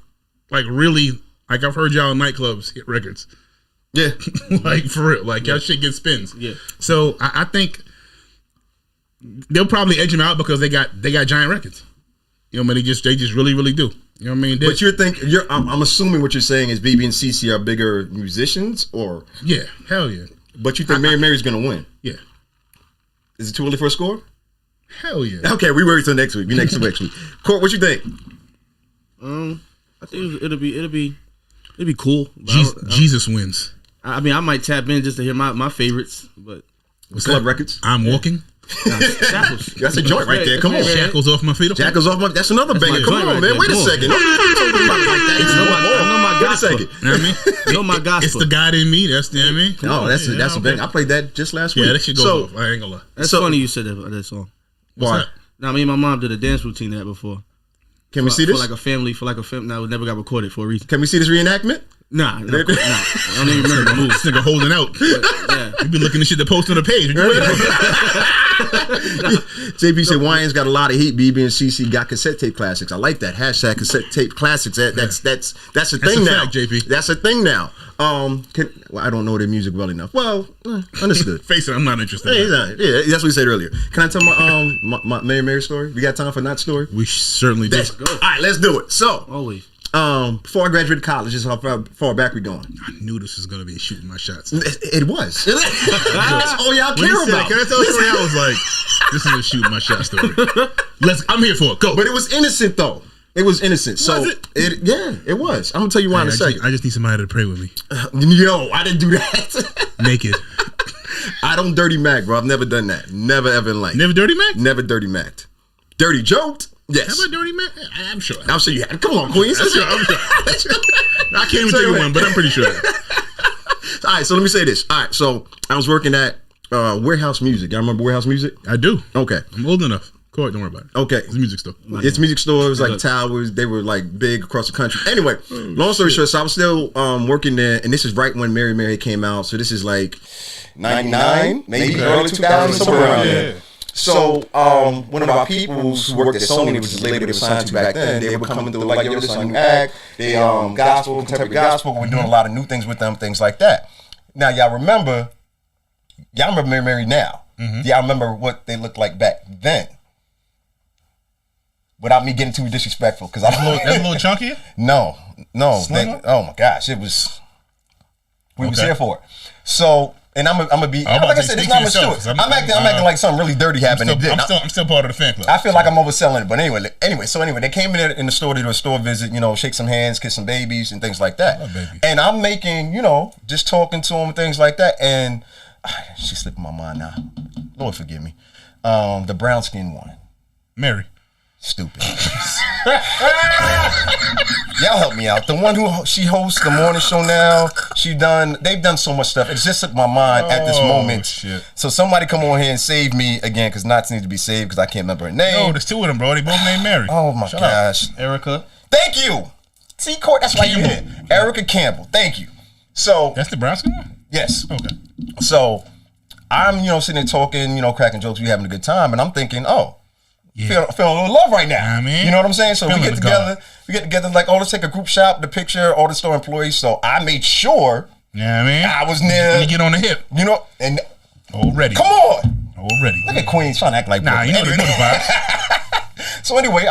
really, like I've heard y'all in nightclubs hit records. Yeah, like for real, like y'all shit gets spins. Yeah. So I think they'll probably edge him out because they got giant records. You know, but they just really do. You know what I mean? But I'm assuming what you're saying is BB and CC are bigger musicians, or hell yeah. But you think Mary Mary's gonna win? Yeah. Is it too early for a score? Hell yeah. Okay, we wait till next week. Next week. Court, what you think? I think it'll be cool. Jesus wins. I mean, I might tap in just to hear my favorites, but Club Records. I'm walking. Shackles. That's a joint right there. Come on, Shackles off my feet. Shackles off my. That's another banger. Come on, man. Wait a second. I know my gospel. Wait a second. You know what I mean? I know my gospel. It's the God in me. That's, you know what I mean? No, that's a banger. I played that just last week. Yeah, that shit goes off. I ain't gonna lie. That's funny you said that song. Why? Now, me and my mom did a dance routine to that before. Can we see this? For like a family. Now, it never got recorded for a reason. Can we see this reenactment? Nah. I don't even remember the moves. This nigga holding out. You been looking at shit to post on the page. JP said Wyan's got a lot of heat. BB and CC got cassette tape classics. I like that hashtag cassette tape classics. That's a thing now. Fact, JP. That's a thing now. I don't know their music well enough. Well, understood. Face it, I'm not interested. Yeah, that's what he said earlier. Can I tell my Mary Mary story? We got time for that story? We certainly do. All right, let's do it. So, always. Before I graduated college, this is how far back we going. I knew this was gonna be shooting my shots. It was. That's all y'all care about. Can I tell a story? I was like, this is a shooting my shot story. I'm here for it. Go. But it was innocent though. It was innocent. So it was. I'm gonna tell you why in a second. I just need somebody to pray with me. Yo, I didn't do that. Naked. I don't dirty Mac, bro. I've never done that. Never ever in life. Never dirty Mac? Never dirty Mac. Dirty joked. Yes. Have I dirty Mac? I'm sure. I'm sure you have. Come on, Queens. I'm sure. I can't even tell you one, but I'm pretty sure. All right, so let me say this. All right, so I was working at Warehouse Music. Y'all remember Warehouse Music? I do. Okay. I'm old enough. Court, don't worry about it. Okay. It's a music store. It's a music store. It was like towers. They were like big across the country. Anyway, long story short, so I was still working there, and this is right when Mary Mary came out. So this is like 99, maybe early 2000s, somewhere around there. So one of our people who worked at Sony, which is the label they were signed to back then, they were coming through like, yo, this is a new act. They gospel, contemporary gospel. We're doing a lot of new things with them, things like that. Now y'all remember Mary Mary now. Mm-hmm. Y'all remember what they looked like back then. Without me getting too disrespectful, because that's a little chunkier. No. Oh my gosh, it was. We was here for it. So, and I'm gonna be. Like I said, it's not much to it. I'm acting like something really dirty happened. I'm still part of the fan club. I feel like I'm overselling it, but anyway, they came in the store to do a store visit. You know, shake some hands, kiss some babies, and things like that. And I'm making, just talking to them, things like that, and she's slipping my mind now. Lord forgive me. The brown skin one, Mary. Stupid. Y'all help me out. The one who she hosts the morning show now, they've done so much stuff. It's just slipped my mind at this moment. Shit. So somebody come on here and save me again, because Knots needs to be saved because I can't remember her name. No, there's two of them, bro. They both named Mary. Oh my gosh. Erica. Thank you. See, Court, that's why you're here. Erica Campbell. Thank you. So that's Nebraska one? Yes. Okay. So I'm, sitting there talking, cracking jokes, we having a good time, and I'm thinking, feeling a little love right now. I mean, you know what I'm saying? So we get together, like, let's take a group shot, the picture, all the store employees. So I made sure I was near. You get on the hip. And already. Come on. Already. Look at Queens trying to act like you know the vibes. So anyway,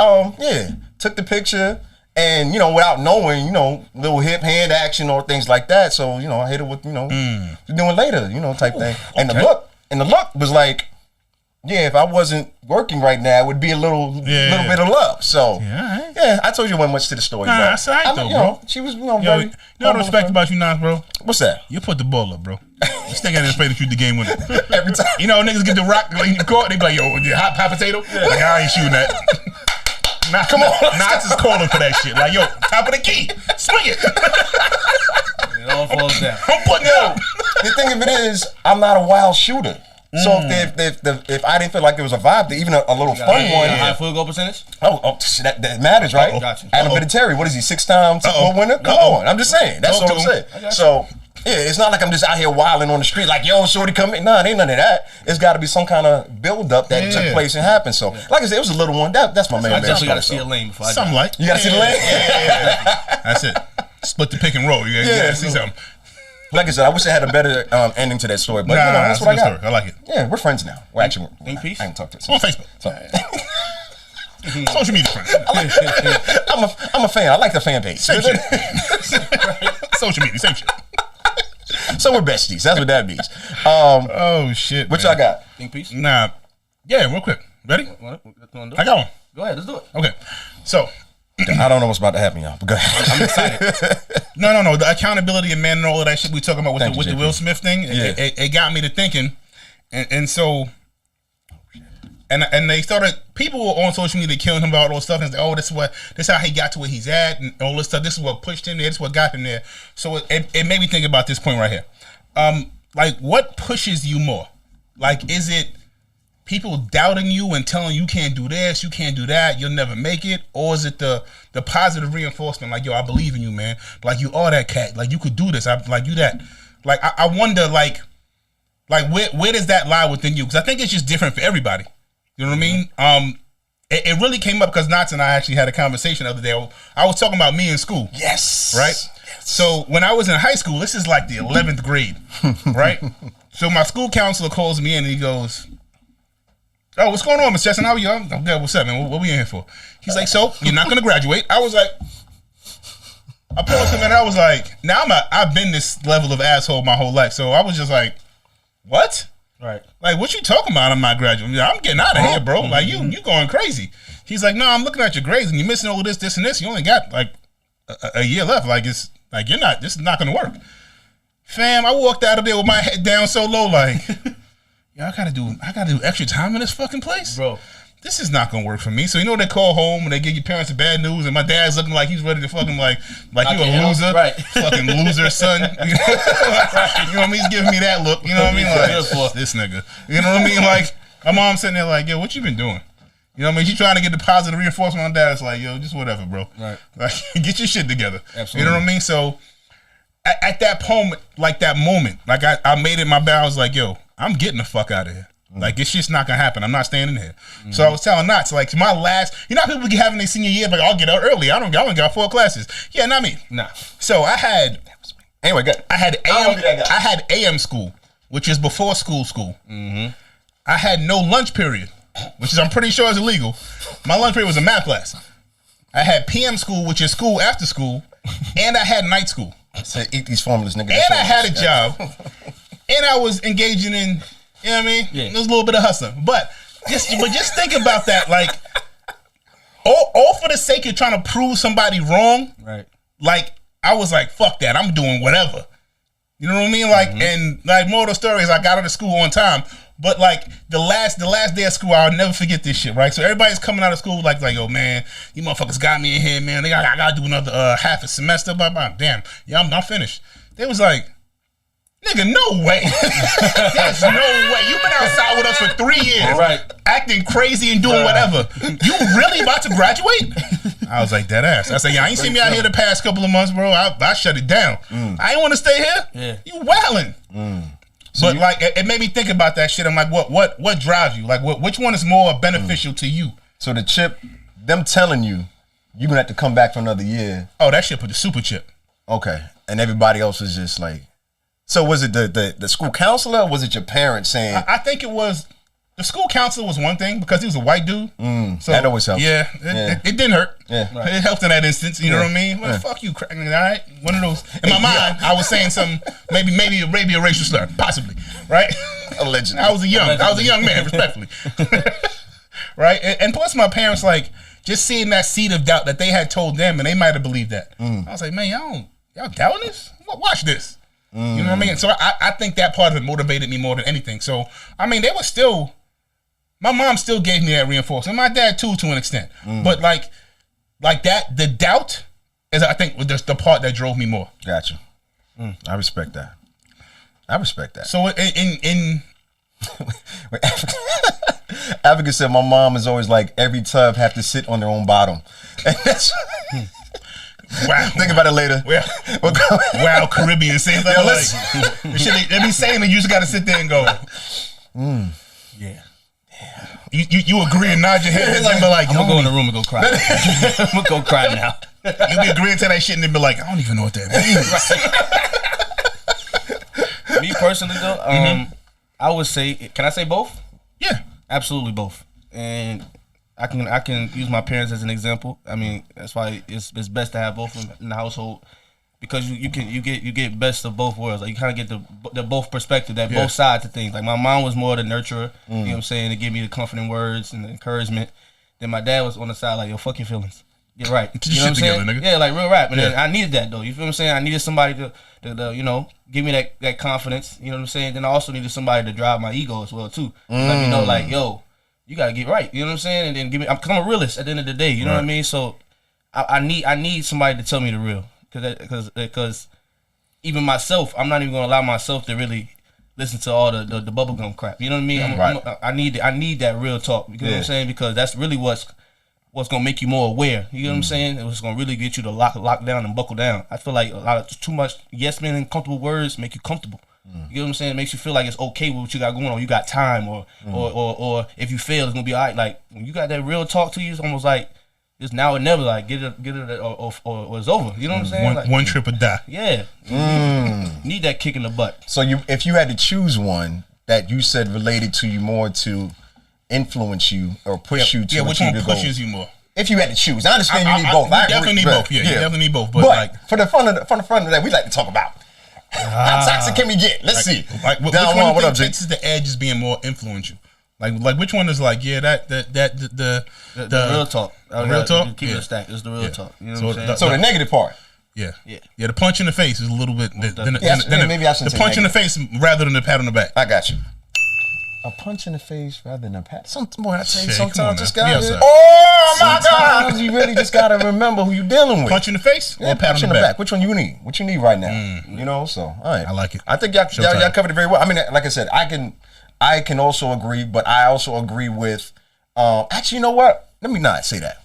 took the picture. And, without knowing, little hip hand action or things like that. So, I hit it with, we're doing later, type thing. And the look was like, if I wasn't working right now, it would be a little bit of love. So, I told you wasn't much to the story. Nah, that's all right, bro. She was, very... You know what I respect about you, Nas, bro? What's that? You put the ball up, bro. This nigga didn't play to shoot the game winner. Every time. Niggas get the rock in the court, they be like, yo, hot potato? Yeah. Like, I ain't shooting that. Come on. Knots is calling for that shit. Like, yo, top of the key. Swing it. It all falls down. I'm putting it up. The thing of it is, I'm not a wild shooter. So if I didn't feel like there was a vibe, even a little fun one. High field goal percentage? That matters, right? Gotcha. Adam Vinatieri, what is he, 6-time Super Bowl winner? Come on. I'm just saying. That's what I'm saying. So, it's not like I'm just out here wilding on the street like, yo, shorty, come in. Nah, it ain't none of that. It's got to be some kind of build-up that took place and happened. So, like I said, it was a little one. That's my man. I definitely got to see a lane before I something like. You got to see the lane? Yeah. That's it. Split the pick and roll. You got to see something. Like I said, I wish I had a better ending to that story. But, that's what I got. Story. I like it. Yeah, we're friends now. We're actually, in peace? I can talk to it. On Facebook. Social media friends. I'm a fan. I like the fan page. Same shit. Social media, same shit. So we're besties. That's what that means. Oh shit! What y'all got? Think piece? Nah. Yeah, real quick. Ready? I got one. Go ahead. Let's do it. Okay. So I don't know what's about to happen, y'all. But go ahead. I'm excited. No. The accountability of man and all of that shit we talking about with the Will Smith thing. It got me to thinking, and so. And they started, people were on social media killing him about all this stuff, and it's like, this is how he got to where he's at, and all this stuff. This is what pushed him there. This is what got him there. So it made me think about this point right here. Like, what pushes you more? Like, is it people doubting you and telling you can't do this, you can't do that, you'll never make it? Or is it the positive reinforcement? Like, yo, I believe in you, man. Like, you are that cat. Like, you could do this. Like, you that. Like, I wonder, like where does that lie within you? Because I think it's just different for everybody. You know what I mean? It really came up because Knots and I actually had a conversation the other day. I was talking about me in school. Yes. Right? Yes. So when I was in high school, this is like the 11th grade, right? So my school counselor calls me in and he goes, oh, what's going on, Miss Chesson? How are you? I'm good. What's up, man? What we in here for? He's like, so you're not going to graduate? I was like, I paused him and I was like, now I've been this level of asshole my whole life. So I was just like, what? Right. Like, what you talking about? I'm not graduating. I'm getting out of here, bro. Like, you going crazy. He's like, no, I'm looking at your grades and you're missing all this, and this. You only got like a year left. Like, it's like this is not gonna work. Fam, I walked out of there with my head down so low, like, yo, I gotta do extra time in this fucking place. Bro. This is not gonna work for me. So you know they call home and they give your parents the bad news, and my dad's looking like he's ready to fucking like you a loser, right? Fucking loser, son. You know what I mean? He's giving me that look. You know what I mean? Like this nigga. You know what I mean? Like my mom's sitting there like, yo, what you been doing? You know what I mean? She's trying to get the positive reinforcement on dad. It's like, yo, just whatever, bro. Right. Like get your shit together. Absolutely. You know what I mean? So at that moment, like I made it my vow. I was like, yo, I'm getting the fuck out of here. Like, it's just not gonna happen. I'm not staying in here. Mm-hmm. So I was telling Knots, like, my last, you know how people get having their senior year, like, I'll get out early. I only got 4 classes. Yeah, not me. Nah. So I had, anyway, good. I had AM school, which is before school. Mm-hmm. I had no lunch period, which is, I'm pretty sure is illegal. My lunch period was a math class. I had PM school, which is school after school, and I had night school. So eat these formulas, nigga. And I had a job, and I was engaging in, you know what I mean? Yeah. There's a little bit of hustling. But just think about that, like, all for the sake of trying to prove somebody wrong. Right. Like, I was like, fuck that. I'm doing whatever. You know what I mean? Like, and like, more of the story is I got out of school on time. But like the last day of school, I'll never forget this shit, right? So everybody's coming out of school like, yo, man, you motherfuckers got me in here, man. I gotta do another half a semester, blah, blah. Damn, yeah, I'm finished. They was like, nigga, no way. There's no way. You've been outside with us for 3 years, right? Acting crazy and doing whatever. You really about to graduate? I was like, dead ass. I said, yeah, I ain't seen me out here the past couple of months, bro. I shut it down. I ain't want to stay here. Yeah. You wildin'. So but like, it made me think about that shit. I'm like, what drives you? Like, which one is more beneficial to you? So the chip, them telling you, you're gonna have to come back for another year. Oh, that shit put the super chip. Okay, and everybody else was just like. So was it the school counselor or was it your parents saying? I think it was the school counselor was one thing because he was a white dude. So that always helps. Yeah, it didn't hurt. Yeah, right. It helped in that instance. You know what I mean? Well, fuck you, all right? One of those. In my mind, I was saying something, maybe a racial slur, possibly, right? Allegedly. I was a young man, respectfully, right? And plus, my parents like just seeing that seed of doubt that they had told them, and they might have believed that. I was like, man, y'all doubting this? Watch this. You know what I mean? So I think that part of it motivated me more than anything. So, I mean, they were still, my mom still gave me that reinforcement. My dad too, to an extent. But like that, the doubt is, I think, just the part that drove me more. Gotcha. I respect that. So in Africa said, my mom is always like, every tub have to sit on their own bottom. And that's... Wow. Think about it later. Wow, Caribbean saying that. Like, they be saying it, you just got to sit there and go, yeah. You agree and nod your head and be like, I'm going to go in the room and go cry. I'm going to go cry now. You be agreeing to that shit and then be like, I don't even know what that is. Me personally, though, I would say, can I say both? Yeah. Absolutely both. And I can use my parents as an example. I mean, that's why it's best to have both of them in the household, because you get best of both worlds. Like, you kind of get the both perspective, that both sides of things. Like, my mom was more the nurturer, you know what I'm saying, to give me the comforting words and the encouragement. Then my dad was on the side like, yo, fuck your feelings. Get right. You know what I'm saying? Together, nigga. Yeah, like real rap. And then I needed that though. You feel what I'm saying? I needed somebody to you know, give me that confidence. You know what I'm saying? Then I also needed somebody to drive my ego as well too. Let me know like, yo, you gotta get right. You know what I'm saying? And then I'm a realist at the end of the day. You know what I mean? So I need somebody to tell me the real, because even myself, I'm not even gonna allow myself to really listen to all the bubblegum crap. You know what I mean? I need that real talk. You know what I'm saying? Because that's really what's gonna make you more aware. You know what I'm saying? It was gonna really get you to lock down and buckle down. I feel like a lot of too much yes men and comfortable words make you comfortable. You know what I'm saying? It makes you feel like it's okay with what you got going on. You got time, or if you fail, it's gonna be all right. Like, when you got that real talk to you, it's almost like it's now or never. Like, get it, or it's over. You know what I'm saying? One trip or die. Yeah. Need that kick in the butt. So if you had to choose one that you said related to you more to influence you or push you to which one pushes you more? If you had to choose, I understand you need both. You definitely need both. Yeah, you definitely need both. But like, for the fun of that, we like to talk about. How toxic can we get? Let's see. Like, which one of the takes the edge is being more influential? Like which one is like, the real talk. Real talk. Keep it a stack. It's the real talk. You know what I'm saying? So the negative part. Yeah. The punch in the face is a little bit. Maybe I shouldn't the punch in the face rather than the pat on the back. I got you. A punch in the face rather than a pat. Boy, I tell you, sometimes just gotta. Oh my God! You really just gotta remember who you dealing with. Punch in the face or pat on the back? Which one you need? What you need right now? You know. So, all right. I like it. I think y'all covered it very well. I mean, like I said, I can also agree, but I also agree with. Actually, you know what? Let me not say that,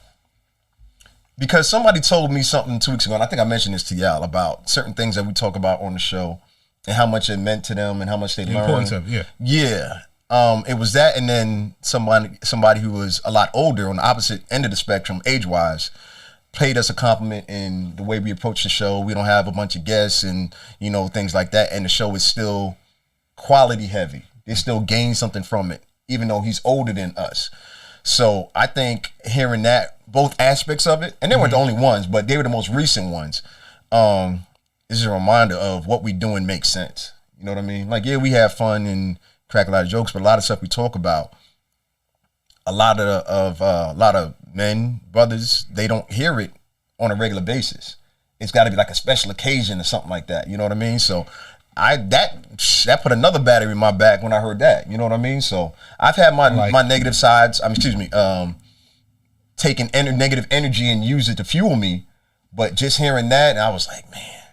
because somebody told me something 2 weeks ago, and I think I mentioned this to y'all about certain things that we talk about on the show and how much it meant to them and how much they learned. Importance of it, yeah. It was that, and then somebody who was a lot older on the opposite end of the spectrum, age-wise, paid us a compliment in the way we approach the show. We don't have a bunch of guests and, you know, things like that, and the show is still quality heavy. They still gain something from it, even though he's older than us. So I think hearing that, both aspects of it, and they weren't the only ones, but they were the most recent ones, is a reminder of what we doing makes sense. You know what I mean? Like, yeah, we have fun and crack a lot of jokes, but a lot of stuff we talk about, a lot of men, brothers, they don't hear it on a regular basis. It's got to be like a special occasion or something like that. You know what I mean? So that put another battery in my back when I heard that. You know what I mean? So I've had my negative sides. Taking negative energy and use it to fuel me. But just hearing that, I was like, man,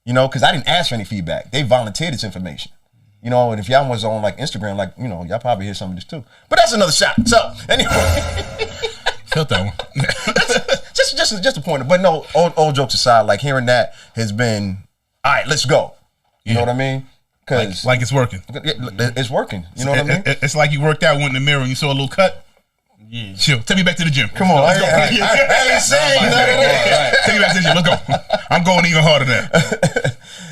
you know, because I didn't ask for any feedback. They volunteered this information. You know, and if y'all was on like Instagram, like, you know, y'all probably hear some of this too. But that's another shot. So anyway, felt that one. just a pointer. But no, all jokes aside, like hearing that has been all right. Let's go. You know what I mean? Because like it's working. It's working. You know what I mean? It's like you worked out, went in the mirror, and you saw a little cut. Yeah. Chill. Take me back to the gym. Come on. I ain't saying nothing. Take me back to the gym. Let's go. I'm going even harder now.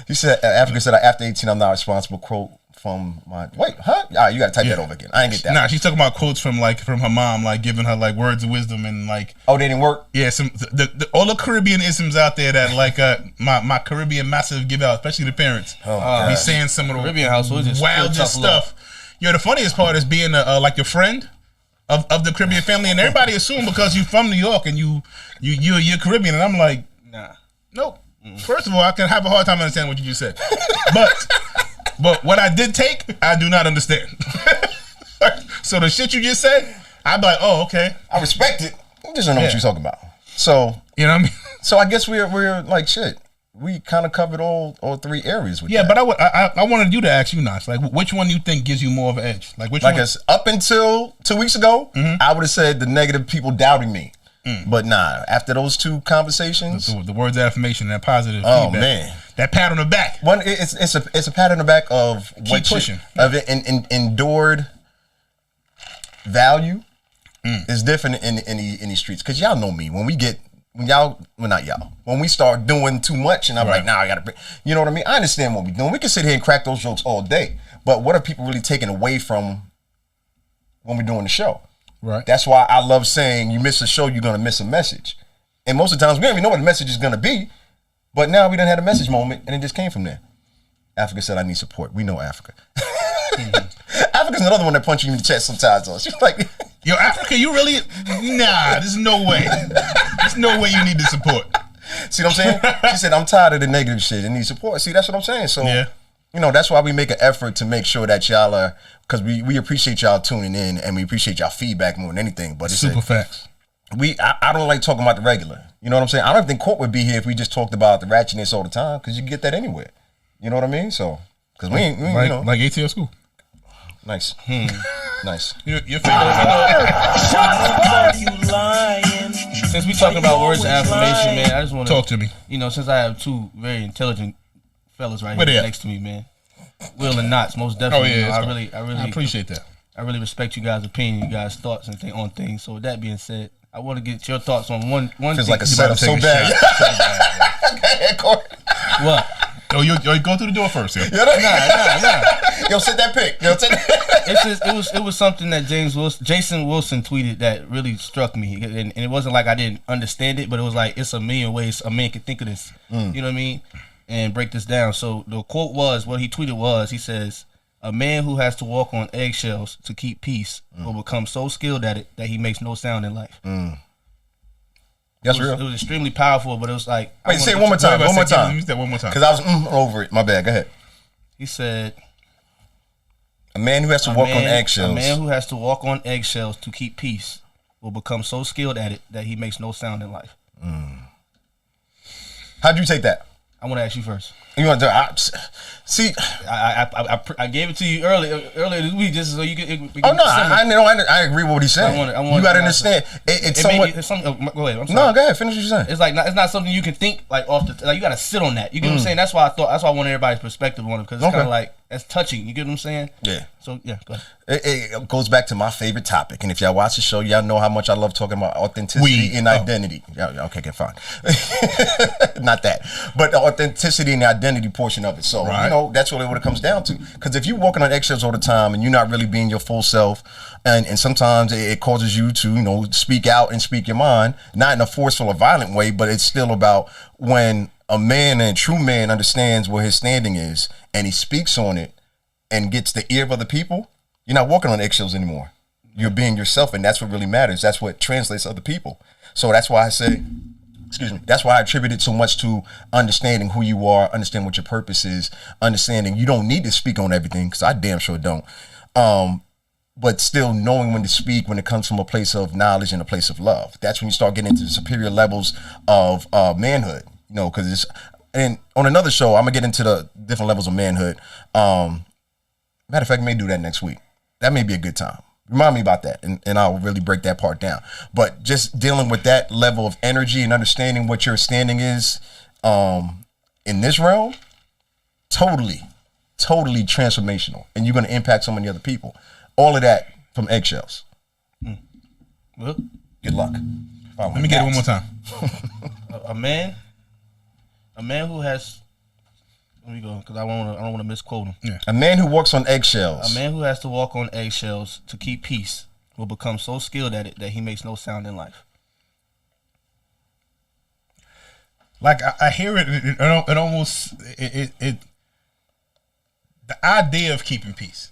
You said, Africa said, after 18, I'm not responsible. Quote from my, wait, huh? All right, you got to type that over again. I ain't get that. Nah, she's talking about quotes from her mom, like giving her like words of wisdom and like. Oh, they didn't work? Yeah, all the Caribbean isms out there that like my Caribbean massive give out, especially the parents. Oh, be saying some of the Caribbean households wildest stuff. Yo, the funniest part is being like your friend of the Caribbean family, and everybody assume because you're from New York and you're Caribbean, and I'm like, nah, nope. First of all, I can have a hard time understanding what you just said, but what I did take, I do not understand. So the shit you just said, I'd be like, oh, okay, I respect it. I just don't know what you're talking about. So you know what I mean. So I guess we're like shit. We kind of covered all three areas with that. But I wanted you to ask you, Nas, like which one you think gives you more of an edge? Like which one? Up until 2 weeks ago, I would have said the negative people doubting me. But nah, after those two conversations, the words of affirmation, that positive feedback, man, that pat on the back. One, it's a pat on the back of keep pushing of endured value is different in these streets. Because y'all know me when we start doing too much, and I'm like, nah, I gotta, you know what I mean? I understand what we're doing. We can sit here and crack those jokes all day, but what are people really taking away from when we're doing the show? Right. That's why I love saying you miss a show, you're gonna miss a message. And most of the times we don't even know what the message is gonna be, but now we done had a message moment and it just came from there. Africa said, I need support. We know Africa. Africa's another one that punches you in the chest sometimes. She's like, yo, Africa, you really? Nah, there's no way. There's no way you need the support. See what I'm saying? She said, I'm tired of the negative shit and need support. See, that's what I'm saying. So, you know, that's why we make an effort to make sure that y'all are, because we appreciate y'all tuning in and we appreciate y'all feedback more than anything. But it's super facts. I don't like talking about the regular. You know what I'm saying? I don't think Court would be here if we just talked about the ratchetness all the time, because you can get that anywhere. You know what I mean? So, because we ain't, you know. Like ATL school. Nice. Nice. Your favorite. Since we talking about words of affirmation, man, I just want to talk to me. You know, since I have two very intelligent fellas right here next to me, man, Will and Knots, most definitely. Oh yeah, you know, I appreciate that. I really respect you guys' opinion, you guys' thoughts and on things. So with that being said, I want to get your thoughts on one Feels thing. like a setup so bad. What? Oh, you go through the door first. Yeah. Nah. Yo, sit that pic. Yo, sit that. It was something that Jason Wilson tweeted that really struck me, and it wasn't like I didn't understand it, but it was like it's a million ways a man can think of this. You know what I mean? And break this down. So the quote was, what he tweeted was, he says, "A man who has to walk on eggshells to keep peace will become so skilled at it that he makes no sound in life." That's real. It was extremely powerful, but it was like, wait, say it one more time. One more time. Use that one more time. Because I was over it. My bad. Go ahead. He said, "A man who has to walk on eggshells. A man who has to walk on eggshells to keep peace will become so skilled at it that he makes no sound in life." How'd you take that? I want to ask you first. You want to see? I gave it to you earlier this week just so you can. I agree with what he's saying. You got to understand. It's somewhat. Go ahead. I'm sorry. No, go ahead. Finish what you're saying. It's like it's not something you can think like off the. Like you got to sit on that. You get what I'm saying? That's why I want everybody's perspective on it, because it's kind of like that's touching. You get what I'm saying? Yeah. So yeah, go ahead. It goes back to my favorite topic, and if y'all watch the show, y'all know how much I love talking about authenticity and identity. Yeah, okay, fine. Not that, but the authenticity and the identity portion of it. So you know that's really what it comes down to. Because if you're walking on eggshells all the time and you're not really being your full self, and sometimes it causes you to speak out and speak your mind, not in a forceful or violent way, but it's still about when a man and a true man understands where his standing is and he speaks on it and gets the ear of other people. You're not walking on eggshells anymore. You're being yourself, and that's what really matters. That's what translates to other people. So that's why I say excuse me, that's why I attributed so much to understanding who you are, understanding what your purpose is, understanding you don't need to speak on everything, because I damn sure don't. But still knowing when to speak when it comes from a place of knowledge and a place of love. That's when you start getting into the superior levels of manhood, you know, because it's, and on another show, I'm gonna get into the different levels of manhood. Matter of fact, I may do that next week. That may be a good time. Remind me about that, and I'll really break that part down. But just dealing with that level of energy and understanding what your standing is in this realm, totally transformational. And you're going to impact so many other people. All of that from eggshells. Well, good luck. Let me get it one more time. a man who has... Let me go, because I don't want to misquote him. Yeah. A man who walks on eggshells. A man who has to walk on eggshells to keep peace will become so skilled at it that he makes no sound in life. Like I hear it. It almost the idea of keeping peace.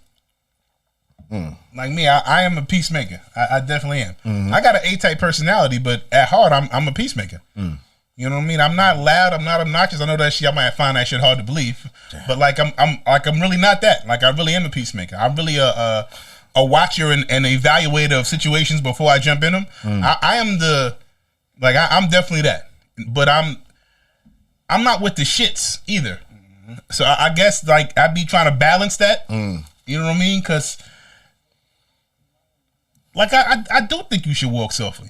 Like me, I am a peacemaker. I definitely am. I got an A-type personality, but at heart, I'm a peacemaker. You know what I mean? I'm not loud. I'm not obnoxious. I know that shit. I might find that shit hard to believe, but like I'm really not that. Like I really am a peacemaker. I'm really a watcher and evaluator of situations before I jump in them. I am I'm definitely that. But I'm not with the shits either. So I guess like I'd be trying to balance that. You know what I mean? Because like I do think you should walk softly.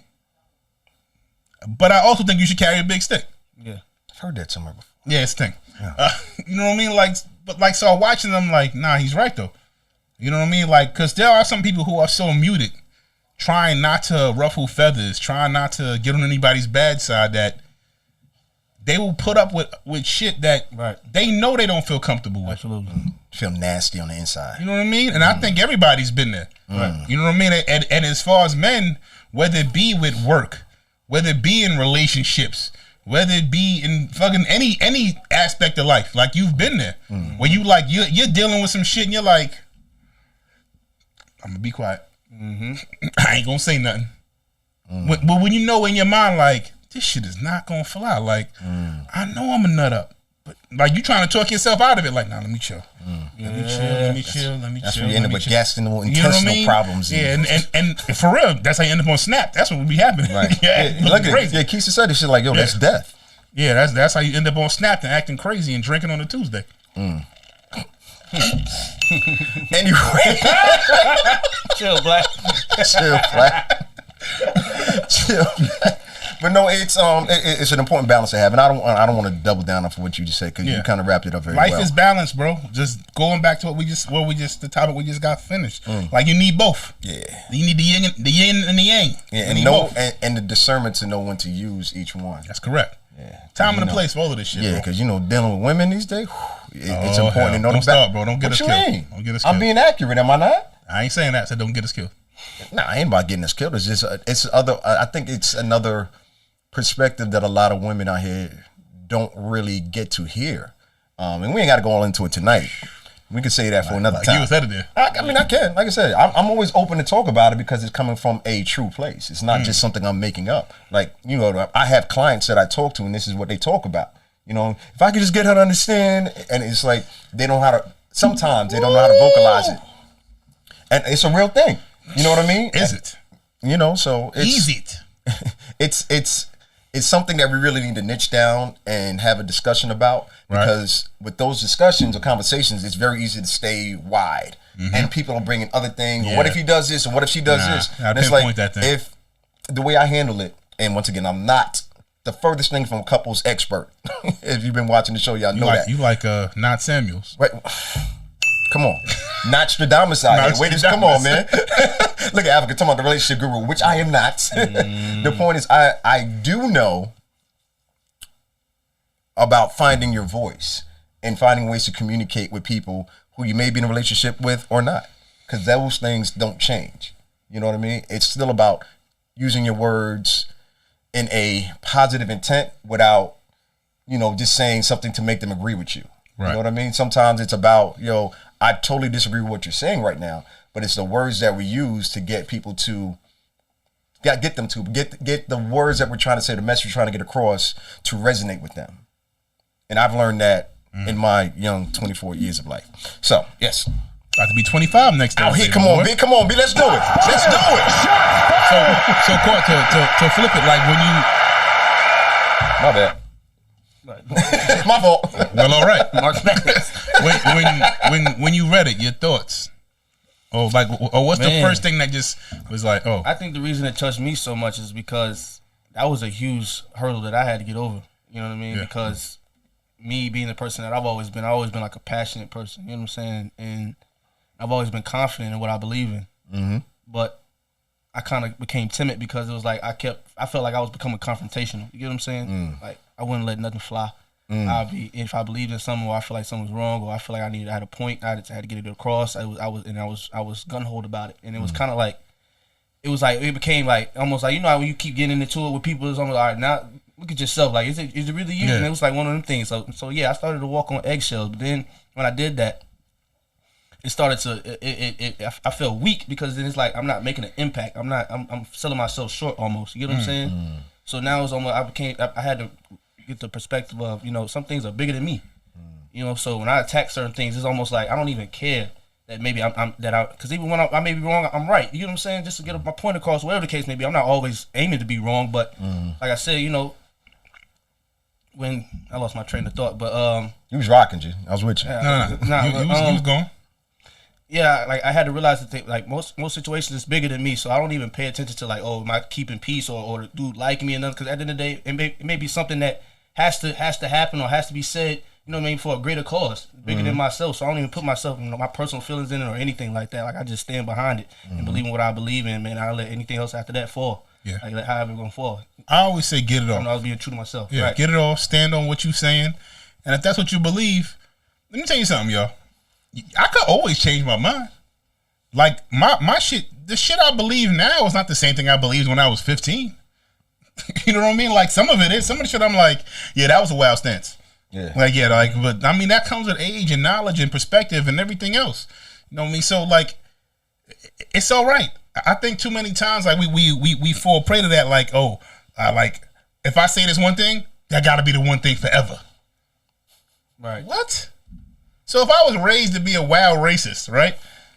But I also think you should carry a big stick. Yeah, I've heard that somewhere before. Yeah, it's a thing. Yeah. You know what I mean? Like, but like, so watching them, like, nah, he's right though. You know what I mean? Like, because there are some people who are so muted, trying not to ruffle feathers, trying not to get on anybody's bad side, that they will put up with shit that they know they don't feel comfortable with. Absolutely. Feel nasty on the inside. You know what I mean? And I think everybody's been there. You know what I mean? And as far as men, whether it be with work, whether it be in relationships, whether it be in fucking any aspect of life, like you've been there, where you like you're dealing with some shit and you're like, I'm gonna be quiet. I ain't gonna say nothing. But when you know in your mind, like, this shit is not gonna fly. Like, I know I'm a nut up, but like you trying to talk yourself out of it. Like, nah, let me chill. Let me chill. That's when you end up with gastrointestinal intentional problems. Yeah, and for real, that's how you end up on Snap. That's what would be happening. Right. Look at it. Yeah, Keisha said this shit like, yo, that's death. Yeah, that's how you end up on Snap and acting crazy and drinking on a Tuesday. Anyway. Chill, Black. Chill, Black. But no, it's an important balance to have, and I don't want to double down on for what you just said, because you kind of wrapped it up very well. Life is balance, bro. Just going back to the topic we just got finished. Like you need both. Yeah, you need the yin and the yang. Yeah, and the discernment to know when to use each one. That's correct. Yeah, time and the place for all of this shit. Yeah, because dealing with women these days, it's important to know. Don't start, bro. Don't get us killed. Don't get us killed. I'm being accurate, am I not? I ain't saying that. I said don't get us killed. Nah, I ain't about getting us killed. It's just I think it's another perspective that a lot of women out here don't really get to hear, and we ain't got to go all into it tonight. We can say that for another time. You was headed there. I mean, I can. Like I said, I'm always open to talk about it because it's coming from a true place. It's not just something I'm making up. Like, I have clients that I talk to, and this is what they talk about. If I could just get her to understand, and it's like sometimes they don't know how to vocalize it, and it's a real thing. You know what I mean? Is it? So it's something that we really need to niche down and have a discussion about, because with those discussions or conversations, it's very easy to stay wide, and people are bringing other things. Yeah. What if he does this, and what if she does this? And it's like, if the way I handle it, and once again, I'm not the furthest thing from a couples expert. If you've been watching the show, y'all know that. You like Not Samuels. Right. Come on. Nostradamus out here. Wait, come on, man. Look at Africa talking about the relationship guru, which I am not. The point is, I do know about finding your voice and finding ways to communicate with people who you may be in a relationship with or not, because those things don't change. You know what I mean? It's still about using your words in a positive intent without, just saying something to make them agree with you. Right. You know what I mean? Sometimes it's about, I totally disagree with what you're saying right now, but it's the words that we use to get people to get them to get the words that we're trying to say, the message we're trying to get across to resonate with them. And I've learned that in my young 24 years of life. So, yes. About to be 25 next time. Come on, B. Let's do it. Let's do it. So, Court, to flip it, like when you... My bad. My fault. Well, all right. when you read it, your thoughts? Or what's the first thing that just was like, oh? I think the reason it touched me so much is because that was a huge hurdle that I had to get over. You know what I mean? Yeah. Because me being the person that I've always been like a passionate person. You know what I'm saying? And I've always been confident in what I believe in. Mm-hmm. But I kind of became timid because it was like I felt like I was becoming confrontational. You get what I'm saying? Like I wouldn't let nothing fly. If I believed in something, or I feel like something was wrong, or I feel like I had a point, I had to get it across. I was gun-hold about it, and it was kind of like it became like almost like, you know how when you keep getting into it with people, it's almost like, now look at yourself, like is it really you? Yeah. And it was like one of them things. So yeah, I started to walk on eggshells, but then when I did that, it started to I felt weak because then it's like I'm not making an impact. I'm selling myself short almost. You get what I'm saying? So now it's almost I had to get the perspective of, you know, some things are bigger than me. You know, so when I attack certain things, it's almost like I don't even care that maybe because even when I may be wrong, I'm right. You know what I'm saying? Just to get my point across, whatever the case may be. I'm not always aiming to be wrong, but like I said, you know, when I lost my train of thought, but you was rocking, G. I was with you. You was going. Yeah, like I had to realize that like most situations is bigger than me, so I don't even pay attention to like, oh, am I keeping peace or the dude liking me or nothing? Because at the end of the day, it may be something that has to happen or has to be said, you know what I mean, for a greater cause, bigger than myself. So I don't even put myself, you know, my personal feelings in it or anything like that. Like I just stand behind it and believe in what I believe in, man. I'll let anything else after that fall. Yeah, like let however it's gonna fall. I always say get it off. I was being true to myself. Yeah, right. Get it off. Stand on what you're saying, and if that's what you believe, let me tell you something, y'all. I could always change my mind. Like my shit, the shit I believe now is not the same thing I believed when I was 15. You know what I mean? Like some of it is. Some of the shit I'm like, yeah, that was a wild stance. Yeah. But I mean that comes with age and knowledge and perspective and everything else. You know what I mean? So like, it's all right. I think too many times like we fall prey to that. Like, like if I say this one thing, that got to be the one thing forever. Right. What? So if I was raised to be a wild racist, right?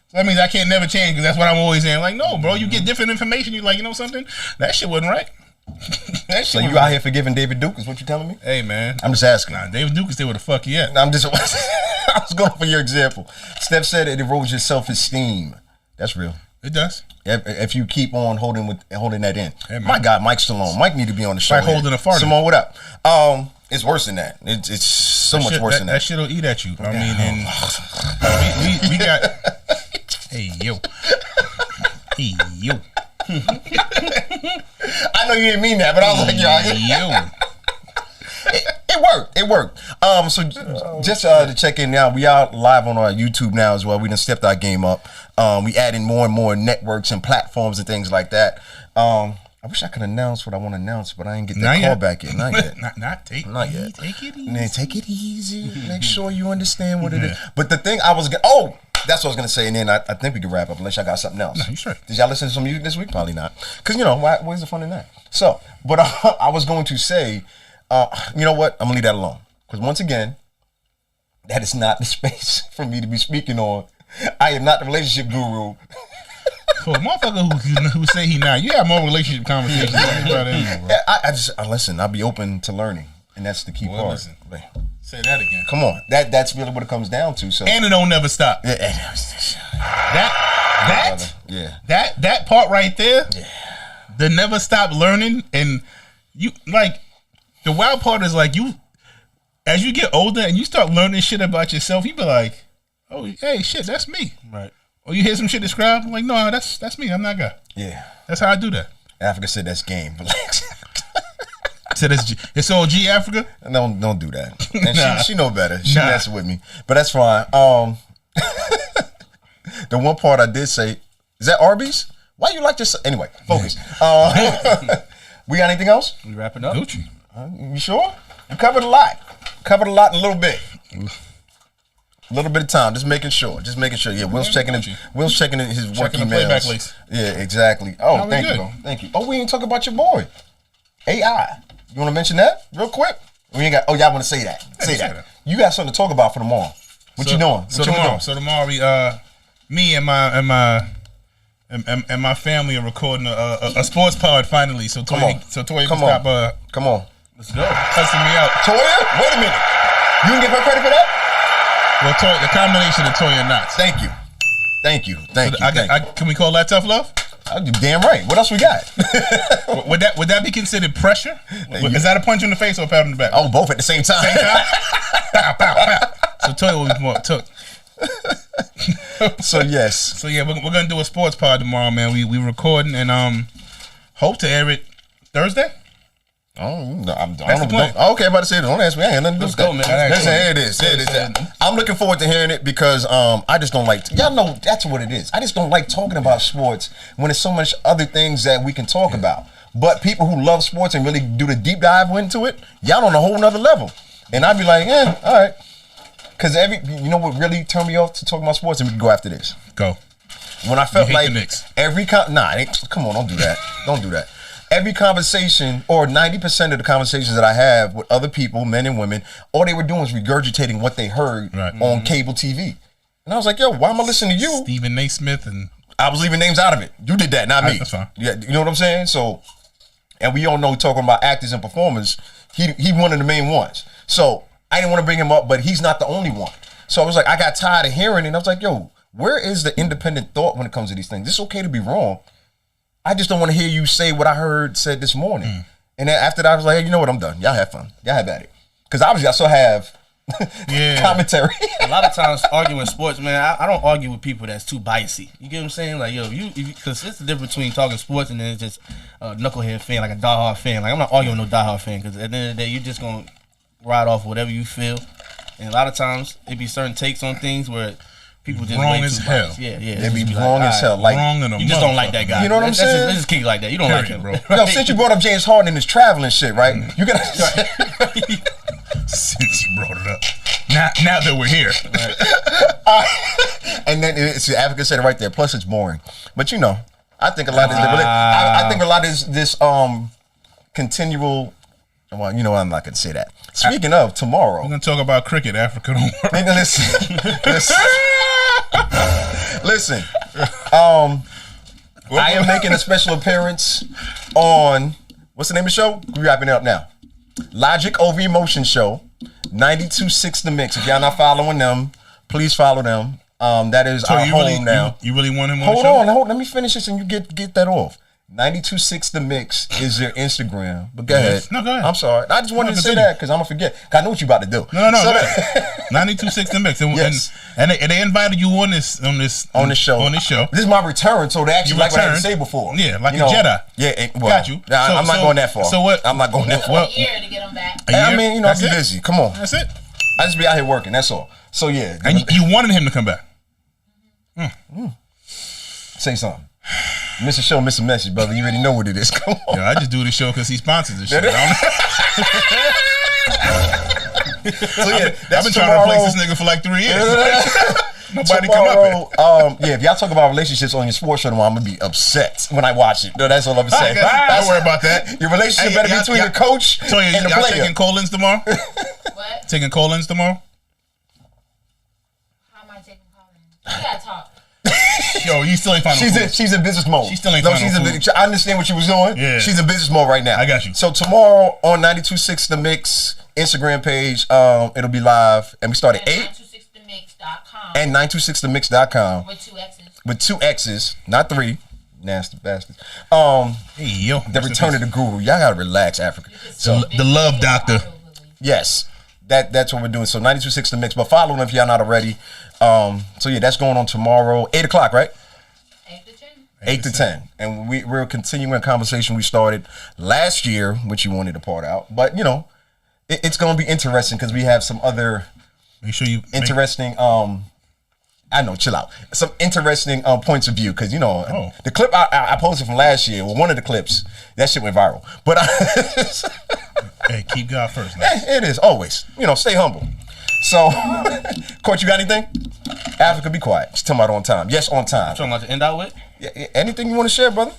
So that means I can't never change because that's what I'm always saying. Like, no, bro, you get different information. You like, you know something? That shit wasn't right. So you out here forgiving David Duke is what you telling me? Hey, man. I'm just asking. Nah, David Duke is still where the fuck he at. I was going for your example. Steph said it erodes your self-esteem. That's real. It does. If you keep on holding that in. Hey, my God, Mike Stallone. Mike need to be on the show. Like holding a fart. Simone, what up? It's worse than that. It's so much worse than that. That shit'll eat at you. I mean, and we got. Hey yo. I know you didn't mean that, but I was like, yo. It worked. So just to check in now, we are live on our YouTube now as well. We done stepped our game up. We adding more and more networks and platforms and things like that. I wish I could announce what I want to announce, but I ain't get that call back yet. Not yet. not yet. Take it easy. Man, take it easy. Make sure you understand what it is. But the thing that's what I was going to say, and then I think we can wrap up unless y'all got something else. No, you sure. Did y'all listen to some music this week? Probably not. Because, you know, where's the fun in that? So, but I was going to say, you know what? I'm going to leave that alone. Because once again, that is not the space for me to be speaking on. I am not the relationship guru. For a motherfucker who say he not, you have more relationship conversations than anybody anymore, bro. I listen. I'll be open to learning, and that's the key part. Listen. Say that again. Come on, that's really what it comes down to. So, and it don't never stop. Yeah. That part right there. Yeah. The never stop learning, and you like the wild part is like you, as you get older and you start learning shit about yourself, you be like, oh, hey, shit, that's me. Right. Or you hear some shit described, I'm like, no, that's me. I'm that guy. Yeah. That's how I do that. Africa said that's game. Relax. So it's all G Africa? Don't do that. And she know better. She messing with me. But that's fine. The one part I did say, is that Arby's? Why you like this? Anyway, focus. We got anything else? We wrapping up? You sure? You covered a lot. Covered a lot in a little bit. A little bit of time, just making sure. Yeah, Will's checking his work emails. Yeah, exactly. Oh, thank you, bro. Thank you. Oh, we didn't talk about your boy, AI. You want to mention that real quick? We ain't got. Oh, y'all want to say that? Say that. You got something to talk about for tomorrow. What you doing? So tomorrow we me and my family are recording a sports pod finally. So Toya can stop. Come on. Let's go. Cussing me out. Toya, wait a minute. You can give her credit for that? Well, Toya, the combination of Toya and Knots. Thank you. Can we call that tough love? You damn right. What else we got? Would that be considered pressure? Is that a punch in the face or a pat on the back? Oh, both at the same time. Pow, pow, pow. So Toya will be more took. So yes. So yeah, we're gonna do a sports pod tomorrow, man. We recording and hope to air it Thursday. Oh, no, okay, about to say, don't ask me. I ain't nothing to do with that. Here it is. I'm looking forward to hearing it because I just don't like. Y'all know that's what it is. I just don't like talking about sports when there's so much other things that we can talk about. But people who love sports and really do the deep dive into it, y'all on a whole nother level. And I'd be like, all right. Because you know what really turned me off to talk about sports, and we can go after this. Go. When I felt like come on, don't do that. Don't do that. Every conversation, or 90% of the conversations that I have with other people, men and women, all they were doing was regurgitating what they heard on cable TV. And I was like, yo, why am I listening to you? Stephen Naismith and I was leaving names out of it. You did that, not me. That's fine. Yeah, you know what I'm saying? So, and we all know talking about actors and performers, he one of the main ones. So I didn't want to bring him up, but he's not the only one. So I was like, I got tired of hearing it. And I was like, yo, where is the independent thought when it comes to these things? It's okay to be wrong. I just don't want to hear you say what I said this morning. And then after that, I was like, hey, you know what? I'm done. Y'all have fun. Y'all have at it. Because obviously I still have commentary. A lot of times arguing sports, man, I don't argue with people that's too biasy. You get what I'm saying? Like, yo, because it's the difference between talking sports and then just a knucklehead fan, like a diehard fan. Like, I'm not arguing with no diehard fan because at the end of the day, you're just going to ride off whatever you feel. And a lot of times, it be certain takes on things where people just wrong as hell. Yeah. They be wrong as hell. Like, wrong in a you just don't like that guy. You know what I'm saying? Let's just kick it like that. You don't like him, bro. Yo, since you brought up James Harden and his traveling shit, right? You gotta. Since you brought it up, now that we're here, and then it's the advocate said it right there. Plus, it's boring. But you know, I think a lot of I think a lot of this continual. Well, you know, I'm not gonna say that. Speaking of tomorrow, we're gonna talk about cricket. Africa don't work. Nigga, listen. I am making a special appearance on what's the name of the show? We're wrapping it up now. Logic Over Emotion Show, 92.6 The Mix. If y'all not following them, please follow them. That is our home now. You really want him on the show? Hold on. Let me finish this and you get that off. 92.6 The Mix is their Instagram. But go ahead. No, go ahead. I'm sorry. I just wanted to say that because I'm going to forget. I know what you about to do. No. 92.6 The Mix. And they invited you on this show. This is my return, so they actually like what I had to say before. Yeah, like a Jedi. Yeah, got you. I'm not going that far. So what? I'm not going that far. A year to get them back. I mean, I'll be busy. Come on. That's it. I just be out here working. That's all. So yeah. And you wanted him to come back. Say something. Miss a show, miss a message, brother. You already know what it is. Come on. Yeah, I just do the show because he sponsors the show. So yeah, I've been trying to replace this nigga for like 3 years. Nobody tomorrow, come up if y'all talk about relationships on your sports show tomorrow, I'm gonna be upset when I watch it. No, that's all I'm saying. Don't worry about that. Your relationship better be between the coach and the player. Taking call-ins tomorrow? What? Taking call-ins tomorrow? How am I taking call-ins? You gotta talk. Yo, you still ain't found no food. She's in business mode. She still ain't found no food. I understand what she was doing. Yeah. She's in business mode right now. I got you. So tomorrow on 92.6 The Mix Instagram page, it'll be live, and we start at 8. 926themix.com. And 926themix.com. With 2 X's. With 2 X's, not 3. Nasty bastards. Hey, yo. The return of the guru. Y'all gotta relax, Africa. So the love doctor. Yes. That's what we're doing. So 92.6 The Mix. But follow them if y'all not already. So yeah, that's going on tomorrow. 8 o'clock, right? 8 to 10. 8 to 10. And we're continuing a conversation we started last year, which you wanted to part out. But, you know, it's going to be interesting because we have some other interesting, I know, chill out. Some interesting points of view because, you know, the clip I posted from last year, well, one of the clips, that shit went viral. But hey, keep God first. It is, always. You know, stay humble. So, Court, you got anything? Africa, be quiet. She's talking about on time. Yes, on time. Talking about to end out with? Yeah, anything you want to share, brother?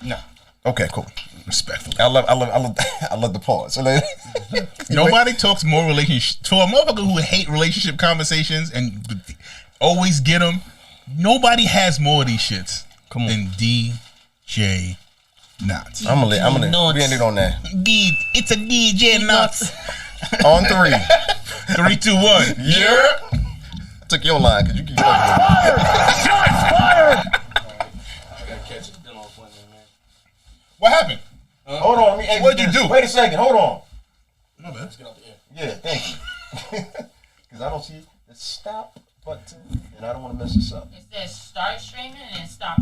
No. Okay, cool. Respectfully. I love the pause. Nobody talks more relationship for a motherfucker who hate relationship conversations and always get them. Nobody has more of these shits than DJ Knots. I'm gonna we ended on that. It's a DJ Knots. On 3. 3, 2, 1. Yeah. Took your line because you keep Shots fired! What happened? Hold on. What'd you do? Wait a second. Hold on. My bad. Let's get out the air. Yeah, thank you. Because I don't see the stop button, and I don't want to mess this up. It says start streaming and then stop